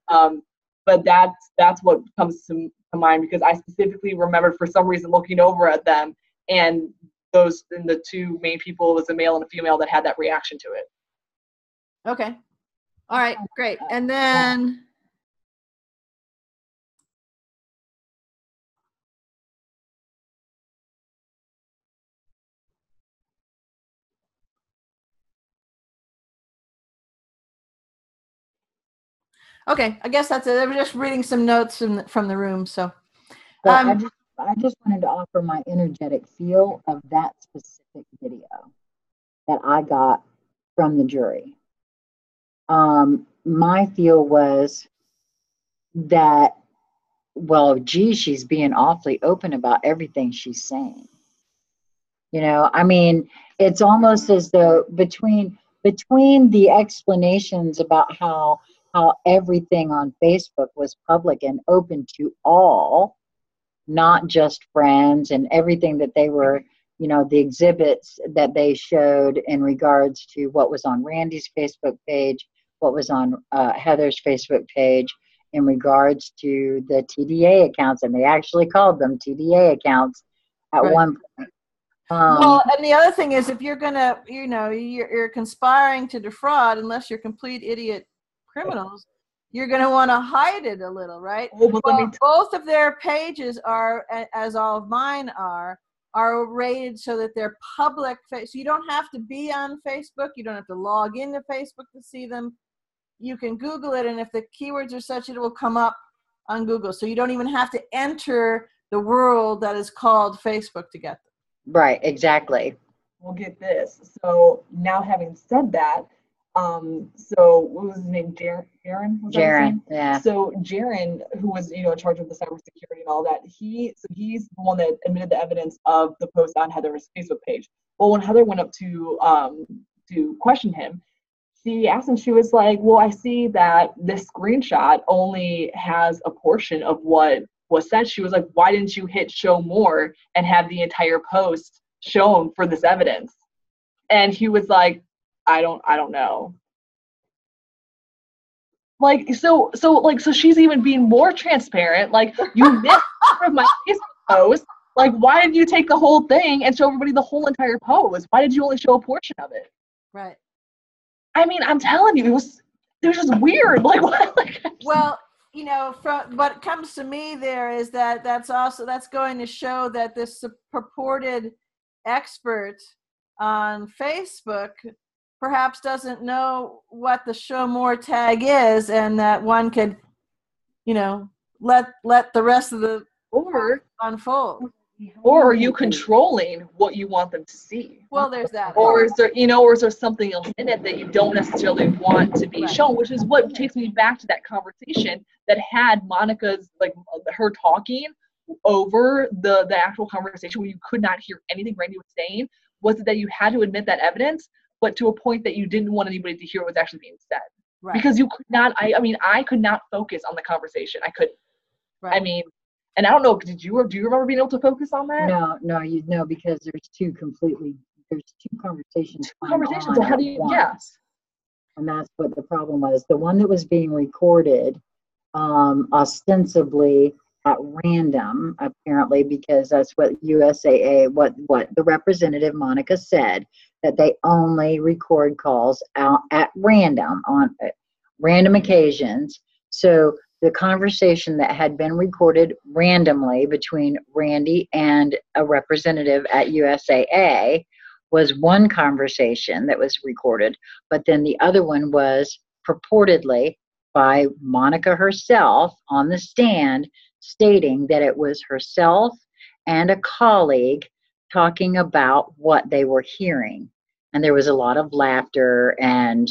that's what comes to mind, because I specifically remembered for some reason looking over at them, and the two main people was a male and a female that had that reaction to it. Okay. All right, great. And then okay, I guess that's it. I was just reading some notes from the room. So I just wanted to offer my energetic feel of that specific video that I got from the jury. My feel was that, well, gee, she's being awfully open about everything she's saying. It's almost as though between the explanations about how everything on Facebook was public and open to all, not just friends, and everything that they were, the exhibits that they showed in regards to what was on Randy's Facebook page, what was on Heather's Facebook page in regards to the TDA accounts, and they actually called them TDA accounts at one point. Well, and the other thing is, if you're gonna, you're conspiring to defraud, unless you're complete idiot criminals, you're going to want to hide it a little, right? Oh, but well, both of their pages are, as all of mine are rated so that they're public. So you don't have to be on Facebook. You don't have to log into Facebook to see them. You can Google it, and if the keywords are such, it will come up on Google. So you don't even have to enter the world that is called Facebook to get them. Right, exactly. We'll get this. So now, having said that, so what was his name? Jaron? Jaron, yeah. So Jaron, who was, in charge of the cybersecurity and all that, he's the one that admitted the evidence of the post on Heather's Facebook page. Well, when Heather went up to question him, she asked him, she was like, well, I see that this screenshot only has a portion of what was said. She was like, why didn't you hit show more and have the entire post shown for this evidence? And he was like, I don't know. Like, so she's even being more transparent. Like, you missed part of my Facebook post. Like, why did you take the whole thing and show everybody the whole entire post? Why did you only show a portion of it? Right. I mean, I'm telling you, it was just weird. Like, what? Like, well, from what comes to me there is that's going to show that this purported expert on Facebook perhaps doesn't know what the show more tag is, and that one could, let the rest of the unfold. Or are you controlling what you want them to see? Well, there's that. Or is there something else in it that you don't necessarily want to be shown, which is what takes me back to that conversation that had Monica's, like, her talking over the actual conversation where you could not hear anything Randy was saying. Was it that you had to admit that evidence, but to a point that you didn't want anybody to hear what was actually being said? Right. Because you could not, I could not focus on the conversation. I couldn't. Right. And I don't know, do you remember being able to focus on that? No, because there's two conversations. So how do you, yes. And that's what the problem was. The one that was being recorded, ostensibly at random, apparently, because that's what USAA, what the representative Monica said, that they only record calls out at random on random occasions. So the conversation that had been recorded randomly between Randy and a representative at USAA was one conversation that was recorded, but then the other one was purportedly by Monica herself on the stand, stating that it was herself and a colleague talking about what they were hearing. And there was a lot of laughter and,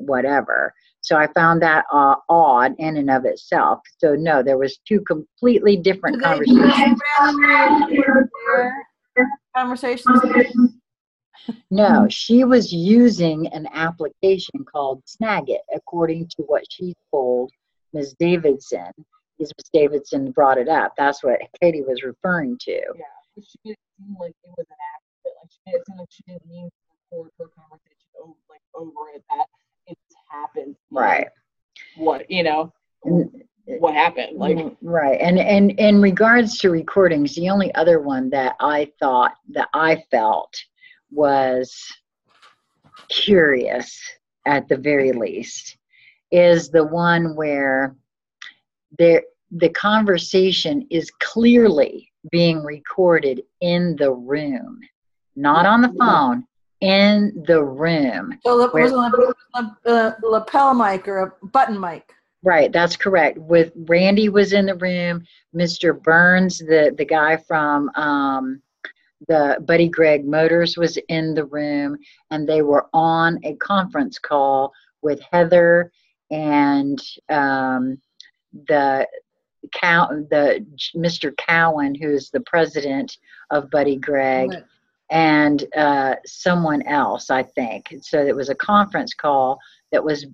whatever. So I found that odd in and of itself. So no, there was two completely different conversations. Conversations? No, she was using an application called Snagit, according to what she told Ms. Davidson. Ms. Davidson brought it up. That's what Katie was referring to. Yeah, but she made it seem like it was an accident. Like, she made it seem like she didn't mean to record her conversation over it, that it's happened. Right. What happened? Like, right. And in regards to recordings, the only other one that I felt was curious, at the very least, is the one where the conversation is clearly being recorded in the room, not on the phone, in the room. So it was a lapel mic or a button mic. Right, that's correct. With Randy was in the room, Mr. Burns, the guy from the Buddy Gregg Motors, was in the room, and they were on a conference call with Heather and the Mr. Cowan, who's the president of Buddy Gregg, right, and someone else, I think. So it was a conference call that was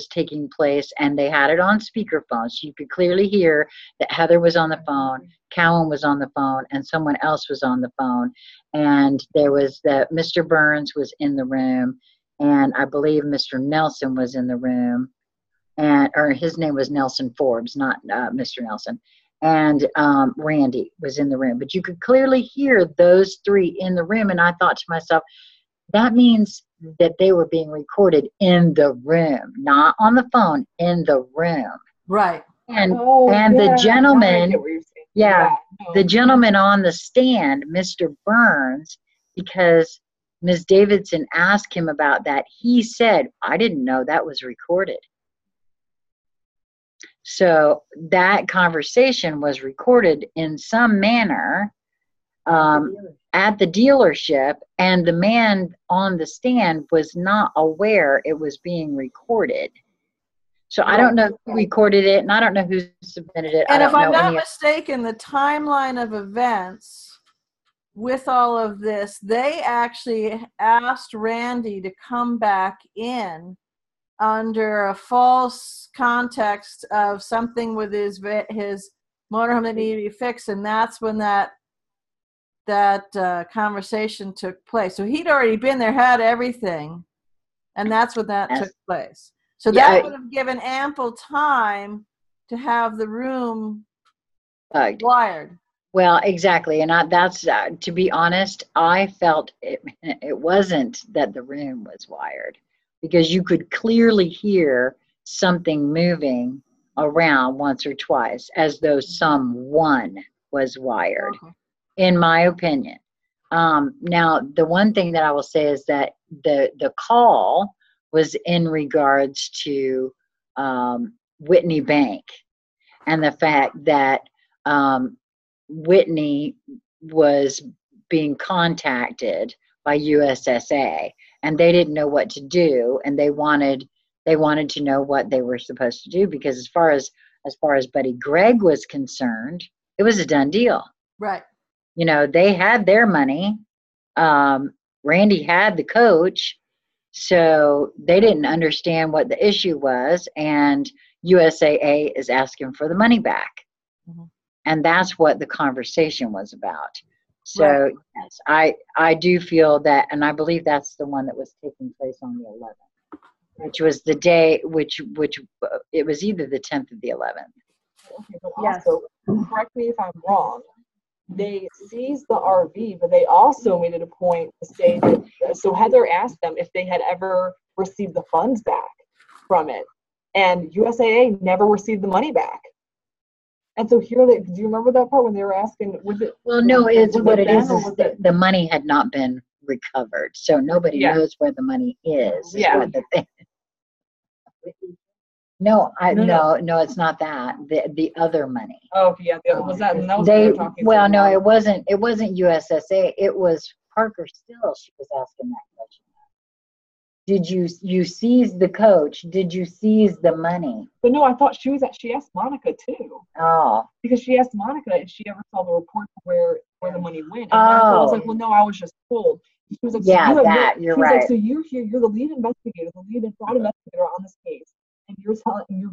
taking place, and they had it on speakerphone, so you could clearly hear that Heather was on the phone, Cowan was on the phone, and someone else was on the phone. And there was Mr. Burns was in the room, and I believe Mr. Nelson was in the room, or his name was Nelson Forbes, not Mr. Nelson. And Randy was in the room. But you could clearly hear those three in the room, and I thought to myself, that means that they were being recorded in the room, not on the phone, in the room. Right. And yeah, the gentleman, I get what you're saying. the gentleman on the stand, Mr. Burns, because Ms. Davidson asked him about that, he said, I didn't know that was recorded. So that conversation was recorded in some manner at the dealership, and the man on the stand was not aware it was being recorded. So I don't know who recorded it, and I don't know who submitted it. And I if don't I'm know not any mistaken, the timeline of events with all of this, they actually asked Randy to come back in under a false context of something with his motorhome that needed to be fixed, and that's when that conversation took place. So he'd already been there, had everything, and that's when that took place. So that would have given ample time to have the room wired. Well, exactly, and that's to be honest, I felt it wasn't that the room was wired, because you could clearly hear something moving around once or twice, as though someone was wired, in my opinion. Now, the one thing that I will say is that the call was in regards to Whitney Bank, and the fact that Whitney was being contacted by USSA, and they didn't know what to do, and they wanted to know what they were supposed to do, because as far as Buddy Greg was concerned, it was a done deal. Right. You know, they had their money. Randy had the coach, so they didn't understand what the issue was, and USAA is asking for the money back. Mm-hmm. And that's what the conversation was about. So yes, I do feel that, and I believe that's the one that was taking place on the 11th, which was the day, which it was either the 10th or the 11th. Okay, but also, correct me if I'm wrong, they seized the RV, but they also made it a point to say that, so Heather asked them if they had ever received the funds back from it, and USAA never received the money back. And so here, do you remember that part when they were asking, was it? Well, no, it's what it is that the money had not been recovered, so nobody knows where the money is. What the thing. No, it's not that. The other money. Oh, yeah, was that? And that was they talking well, no, it wasn't. It wasn't USSA. It was Parker Still. She was asking that question. Did you seize the coach? Did you seize the money? But no, I thought she asked Monica too. Oh. Because she asked Monica if she ever saw the report where the money went. And Monica was like, well, no, I was just told. She was like, yeah, so you're right. Like, so you're here, you're the lead investigator, the lead fraud investigator on this case. And you're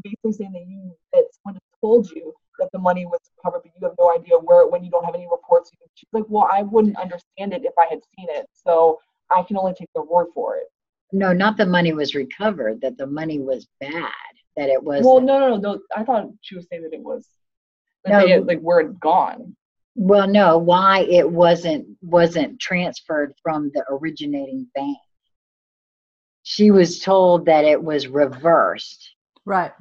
basically saying that someone just told you that the money was recovered, but you have no idea where it went. You don't have any reports. She's like, well, I wouldn't understand it if I had seen it. So I can only take their word for it. No, not the money was recovered, that the money was bad, that it was. Well, no. I thought she was saying that it was, like where it gone. Well, no, why it wasn't transferred from the originating bank. She was told that it was reversed. Right.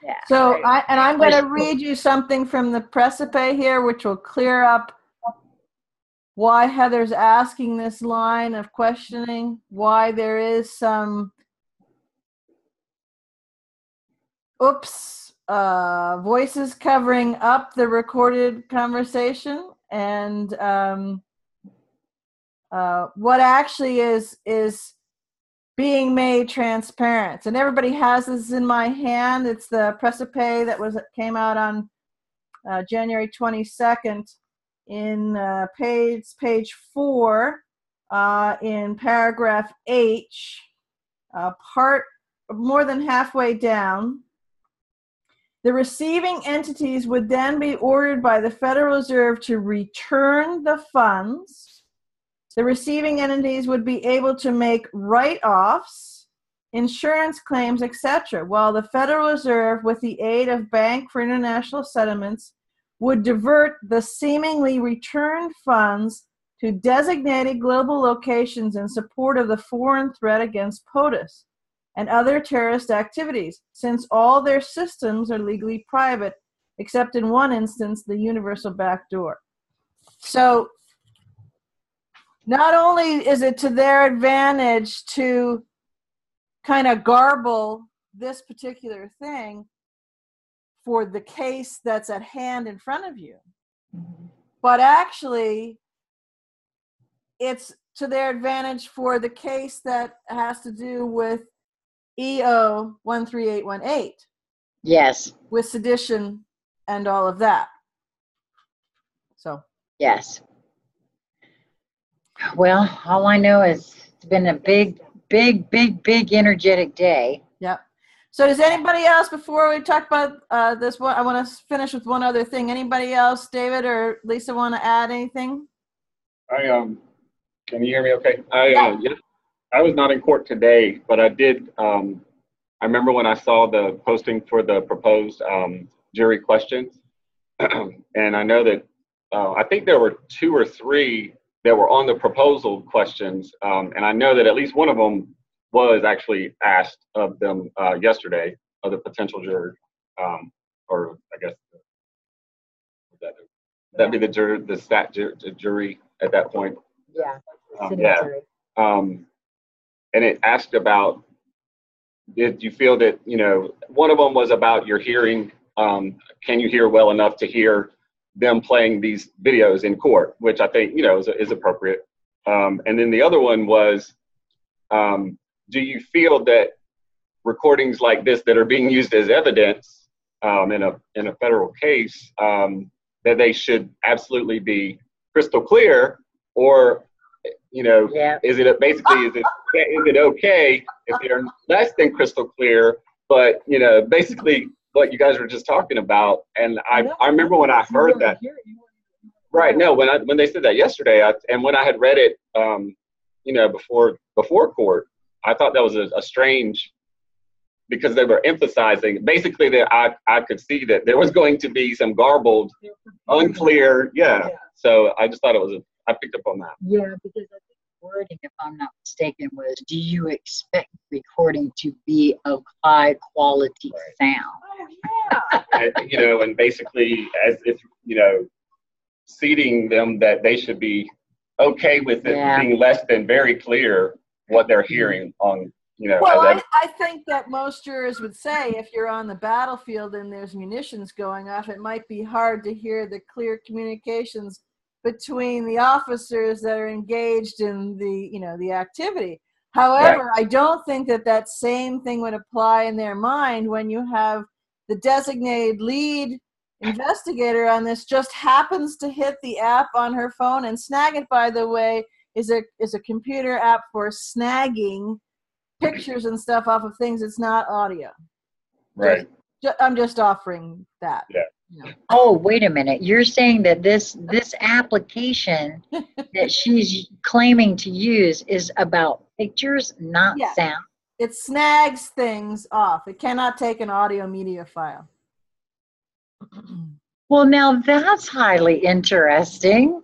Yeah. So I'm going to read you something from the Precipe here, which will clear up why Heather's asking this line of questioning, why there is some voices covering up the recorded conversation, and what actually is being made transparent. And everybody has this in my hand. It's the Precipe that came out on January 22nd. In page 4, in paragraph H, part more than halfway down, the receiving entities would then be ordered by the Federal Reserve to return the funds. The receiving entities would be able to make write-offs, insurance claims, etc., while the Federal Reserve, with the aid of Bank for International Settlements, would divert the seemingly returned funds to designated global locations in support of the foreign threat against POTUS and other terrorist activities, since all their systems are legally private, except in one instance, the universal backdoor. So not only is it to their advantage to kind of garble this particular thing for the case that's at hand in front of you, but actually it's to their advantage for the case that has to do with EO 13818. Yes. With sedition and all of that. So. Yes. Well, all I know is it's been a big, energetic day. Yep. So does anybody else, before we talk about this one, I want to finish with one other thing. Anybody else, David or Lisa, want to add anything? Can you hear me okay? Yes, I was not in court today, but I did, I remember when I saw the posting for the proposed jury questions, and I know that I think there were 2 or 3 that were on the proposal questions, and I know that at least one of them was actually asked of them yesterday, of the potential juror, or I guess that'd be the juror, the stat jury at that point. Yeah. And it asked about, did you feel that, one of them was about your hearing, can you hear well enough to hear them playing these videos in court, which I think, is appropriate. And then the other one was, do you feel that recordings like this that are being used as evidence in a federal case, that they should absolutely be crystal clear, or is it okay if they're less than crystal clear, but basically what you guys were just talking about. And I remember when I heard that, right? No, when they said that yesterday, and when I had read it, before court, I thought that was a strange, because they were emphasizing basically that I could see that there was going to be some garbled, unclear, So I just thought I picked up on that. Yeah, because I think the wording, if I'm not mistaken, was, do you expect recording to be of high quality sound? Oh, yeah. And basically as if, seating them that they should be okay with it being less than very clear what they're hearing on, Well, I think that most jurors would say if you're on the battlefield and there's munitions going off, it might be hard to hear the clear communications between the officers that are engaged in the activity. However, I don't think that same thing would apply in their mind when you have the designated lead investigator on this just happens to hit the app on her phone, and Snagit, by the way, is a computer app for snagging pictures and stuff off of things. It's not audio. Right. I'm just offering that. Yeah. Oh, wait a minute. You're saying that this application that she's claiming to use is about pictures, not sound? It snags things off. It cannot take an audio media file. Well, now that's highly interesting.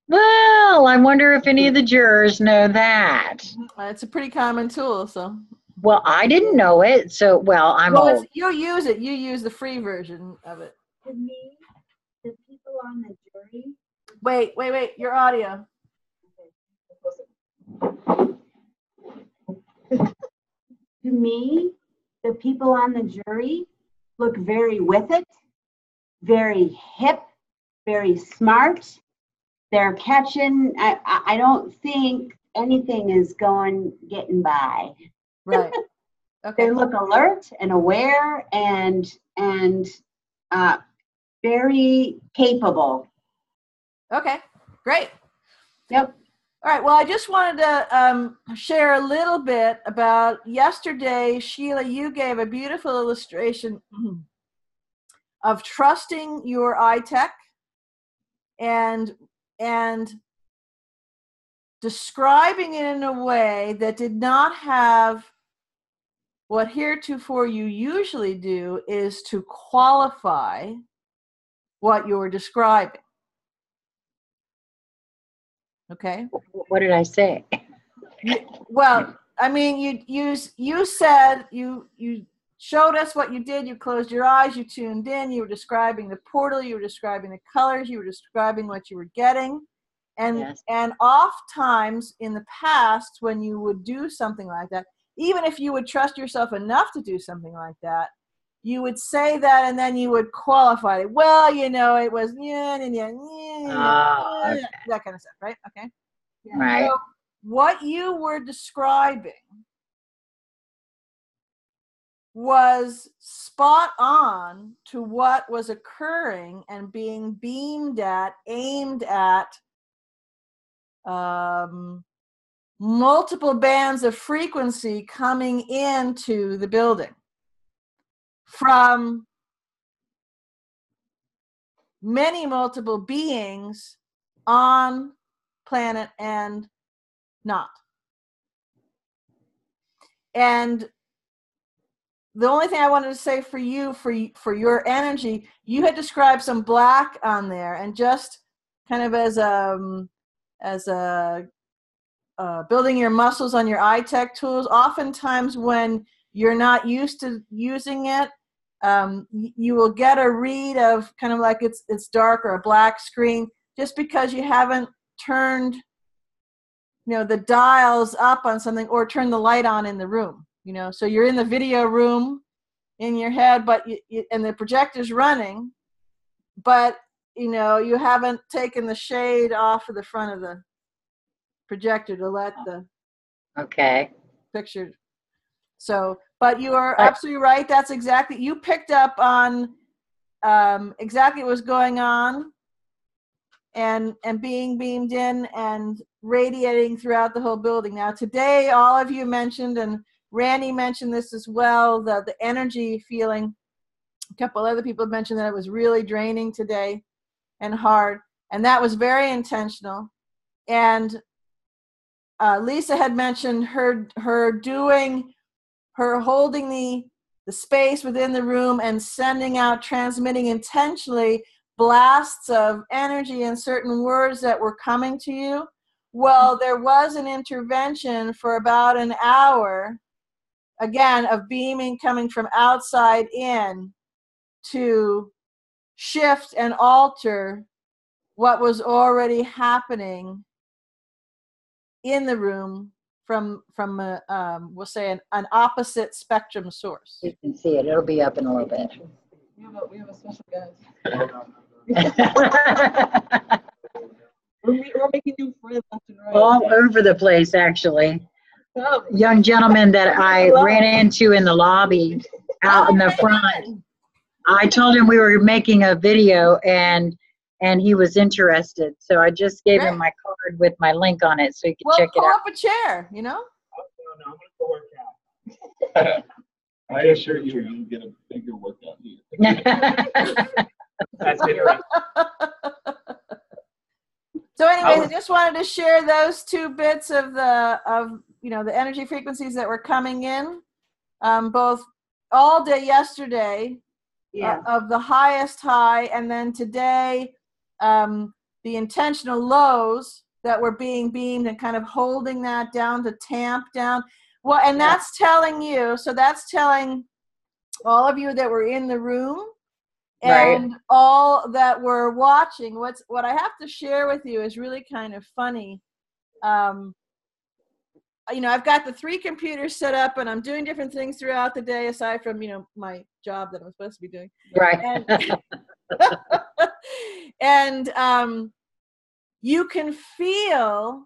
Well, I wonder if any of the jurors know that. It's a pretty common tool, so. Well, I didn't know it, so, I'm old. You use it. You use the free version of it. To me, the people on the jury. Wait, your audio. To me, the people on the jury look very with it, very hip, very smart. They're catching, I don't think anything is getting by. Right. Okay. They look alert and aware and very capable. Okay, great. Yep. All right, well, I just wanted to share a little bit about yesterday. Sheila, you gave a beautiful illustration of trusting your iTech and describing it in a way that did not have what heretofore you usually do, is to qualify what you're describing. Okay. What did I say? Well, I mean, you said you showed us what you did. You closed your eyes. You tuned in. You were describing the portal. You were describing the colors. You were describing what you were getting. And Yes. and oft times in the past, when you would do something like that, even if you would trust yourself enough to do something like that, you would say that, and then you would qualify it. Well, you know, it was Okay. that kind of stuff, right? Okay. Right. So what you were describing was spot on to what was occurring and being beamed at, aimed at, multiple bands of frequency coming into the building from many multiple beings on planet and not. And the only thing I wanted to say for you, for your energy, you had described some black on there, and just kind of as a building your muscles on your HATJ tools. Oftentimes, when you're not used to using it, you will get a read of kind of like it's dark or a black screen, just because you haven't turned, the dials up on something or turned the light on in the room. So you're in the video room in your head, but and the projector's running, but you haven't taken the shade off of the front of the projector to let the picture. So, but you are absolutely right. That's exactly, you picked up on exactly what was going on, and being beamed in and radiating throughout the whole building. Now today, all of you mentioned, and Randy mentioned this as well, the energy feeling. A couple other people mentioned that it was really draining today and hard, and that was very intentional. And Lisa had mentioned her holding the space within the room and sending out, transmitting intentionally blasts of energy and certain words that were coming to you. Well, there was an intervention for about an hour, again, of beaming coming from outside in to shift and alter what was already happening in the room from we'll say an opposite spectrum source. You can see it. It'll be up in a little bit. We have a special guest. We're making new friends left and right. All over the place, actually. Young gentleman that I ran into in the lobby out in the front. I told him we were making a video, and he was interested. So I just gave him my card with my link on it, so he could check it out. Pull up a chair, No, I'm going to go work out. I assure you, you'll get a bigger workout here. That's interesting. So anyways, I just wanted to share those two bits of the energy frequencies that were coming in, both all day yesterday, of the highest high, and then today, the intentional lows that were being beamed and kind of holding that down to tamp down. Well, and that's telling you, so that's telling all of you that were in the room and all that were watching. What I have to share with you is really kind of funny. I've got the 3 computers set up, and I'm doing different things throughout the day aside from, my job that I'm supposed to be doing. Right. And you can feel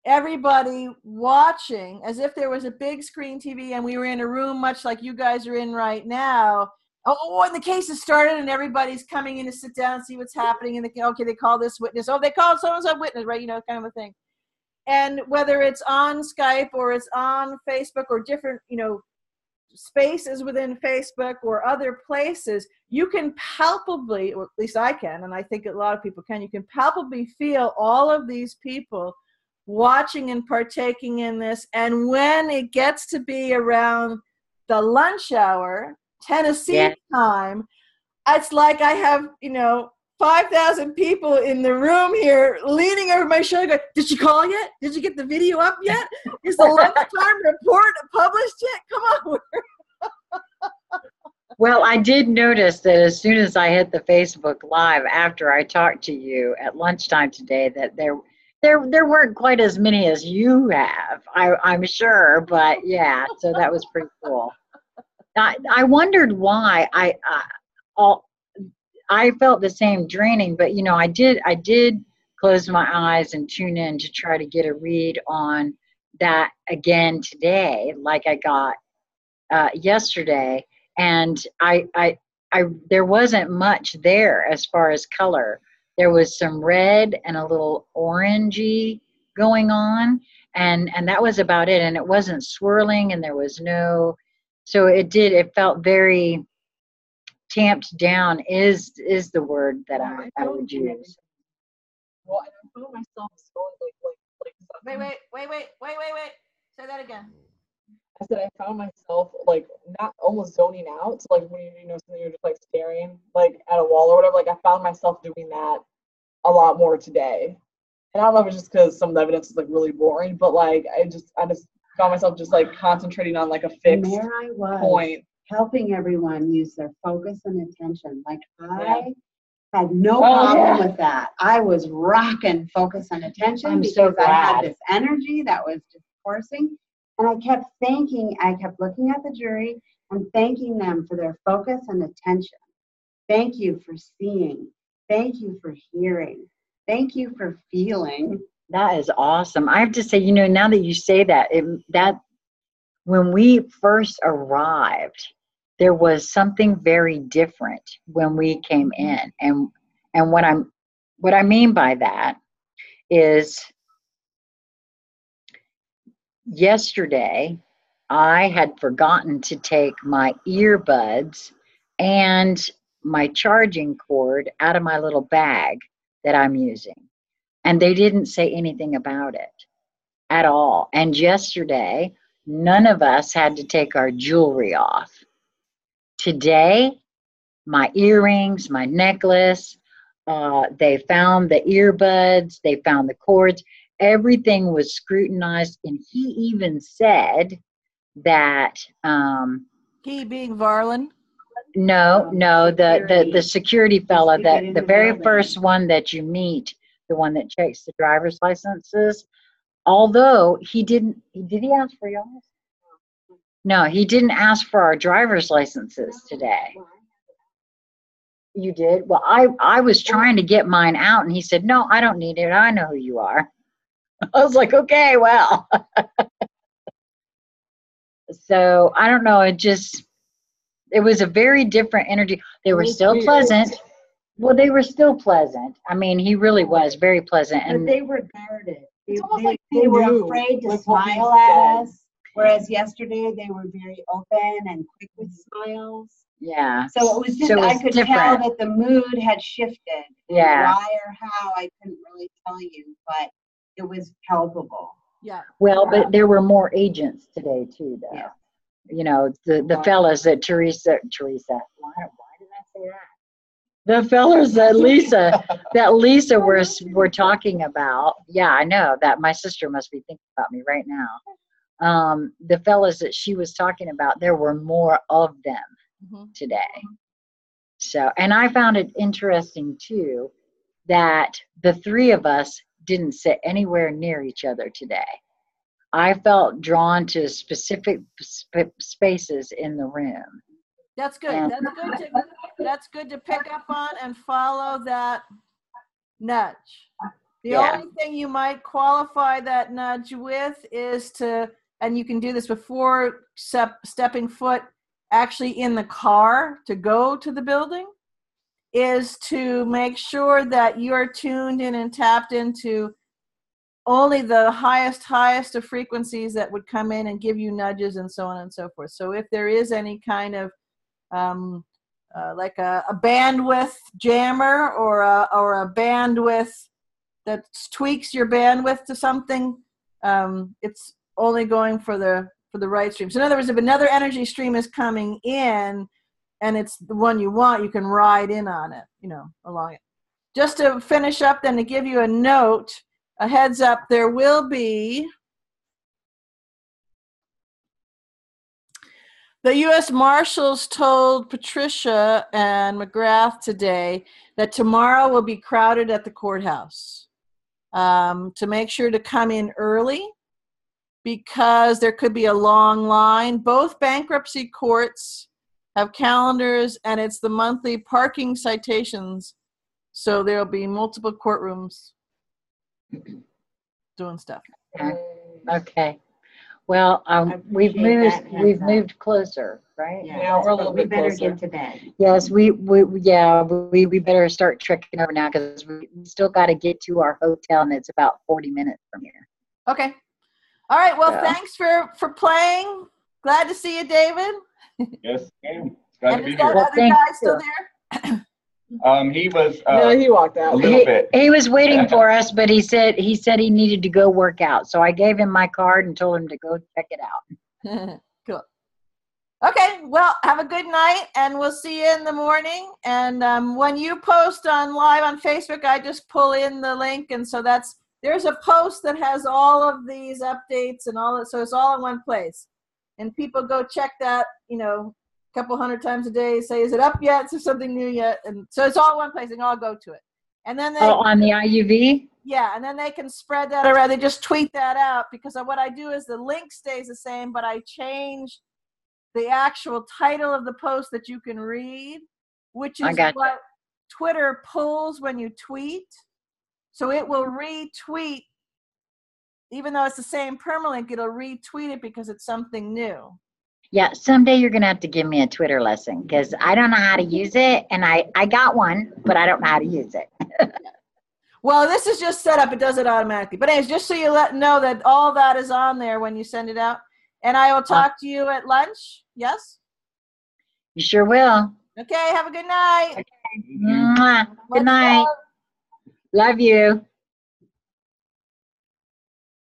everybody watching as if there was a big screen TV and we were in a room much like you guys are in right now. Oh, and the case has started and everybody's coming in to sit down and see what's happening. And they call this witness. Oh, they called so-and-so witness, right? Kind of a thing. And whether it's on Skype or it's on Facebook or different, spaces within Facebook or other places, you can palpably, or at least I can, and I think a lot of people can, you can palpably feel all of these people watching and partaking in this. And when it gets to be around the lunch hour, Tennessee time, it's like I have, 5,000 people in the room here leaning over my shoulder going, did she call yet? Did you get the video up yet? Is the lunchtime report published yet? Come on. Well, I did notice that as soon as I hit the Facebook Live after I talked to you at lunchtime today, that there weren't quite as many as you have, I'm sure, but yeah, so that was pretty cool. I wondered why I felt the same draining, but you know, I did close my eyes and tune in to try to get a read on that again today, like I got yesterday, and there wasn't much there as far as color. There was some red and a little orangey going on, and that was about it. And it wasn't swirling, and there was no. So it felt very tamped down. Is the word that I would use. Well, and I found myself going Wait. Say that again. I said I found myself like not almost zoning out. So like when you know something, you're just like staring like at a wall or whatever. Like I found myself doing that a lot more today. And I don't know if it's just because some of the evidence is like really boring, but like I just found myself just like concentrating on like a fixed there I was, point. Helping everyone use their focus and attention. Like I had no problem with that. I was rocking focus and attention because I had this energy that was just coursing. And I kept looking at the jury and thanking them for their focus and attention. Thank you for seeing. Thank you for hearing. Thank you for feeling. That is awesome. I have to say, you know, now that you say that, that when we first arrived, there was something very different when we came in. And what I mean by that is yesterday I had forgotten to take my earbuds and my charging cord out of my little bag that I'm using. And they didn't say anything about it at all. And yesterday, none of us had to take our jewelry off. Today, my earrings, my necklace, they found the earbuds, they found the cords, everything was scrutinized. And he even said that He being Varlin? No, the security fella, the very first one that you meet, the one that checks the driver's licenses, although did he ask for yours? No, he didn't ask for our driver's licenses today. You did? Well, I was trying to get mine out, and he said, no, I don't need it. I know who you are. I was like, okay, well. So I don't know. It was a very different energy. They were still pleasant. Well, they were still pleasant. I mean, he really was very pleasant. But And they were guarded. They were knew afraid to with what we smile at said. us. Whereas yesterday they were very open and quick with smiles. yeah. So it was just, I could tell that the mood had shifted. Yeah. Why or how, I couldn't really tell you, but it was palpable. Yeah. Well, but there were more agents today too, though. Yeah. You know, the fellas that Teresa, why did I say that? The fellas that Lisa were talking about. Yeah, I know that my sister must be thinking about me right now. The fellas that she was talking about, there were more of them today. So, and I found it interesting too that the three of us didn't sit anywhere near each other today. I felt drawn to specific spaces in the room. That's good. That's good to pick up on and follow that nudge. The only thing you might qualify that nudge with is and you can do this before stepping foot actually in the car to go to the building, is to make sure that you're tuned in and tapped into only the highest of frequencies that would come in and give you nudges and so on and so forth. So if there is any kind of like a bandwidth jammer or a bandwidth that tweaks your bandwidth to something, it's only going for the right stream. So in other words, if another energy stream is coming in and it's the one you want, you can ride in on it, along it. just to finish up, then to give you a note, a heads up, there will be the U.S. Marshals told Patricia and McGrath today that tomorrow will be crowded at the courthouse. To make sure to come in early because there could be a long line. Both bankruptcy courts have calendars, and it's the monthly parking citations. So there'll be multiple courtrooms doing stuff. Okay. Well, we've moved closer, right? Yeah, we're a little bit better closer. get to bed. Yes, we better start trekking over now because we still got to get to our hotel, and it's about 40 minutes from here. Okay. All right. Well, Yeah. thanks for playing. Glad to see you, David. Yes, ma'am. It's glad to And be is that here. Well, other thank guy you. still there? He was No, he walked a out. little bit. He was waiting for us, but he said he needed to go work out. So I gave him my card and told him to go check it out. Cool. Okay. Well, have a good night, and we'll see you in the morning. And when you post on live on Facebook, I just pull in the link, and so there's a post that has all of these updates and all that, so it's all in one place. And people go check that, a couple hundred times a day, say, is it up yet? Is there something new yet? And so it's all in one place, and I'll go to it. And then On the IUV? yeah, and then they can spread that around. They just tweet that out, because what I do is the link stays the same, but I change the actual title of the post that you can read, which is what Twitter pulls when you tweet. So it will retweet, even though it's the same permalink, it'll retweet it because it's something new. Yeah, someday you're going to have to give me a Twitter lesson because I don't know how to use it. And I got one, but I don't know how to use it. Well, this is just set up. It does it automatically. But anyways, just so you know that all that is on there when you send it out. And I will talk to you at lunch. Yes? You sure will. Okay, have a good night. Mwah. Good night. Love you.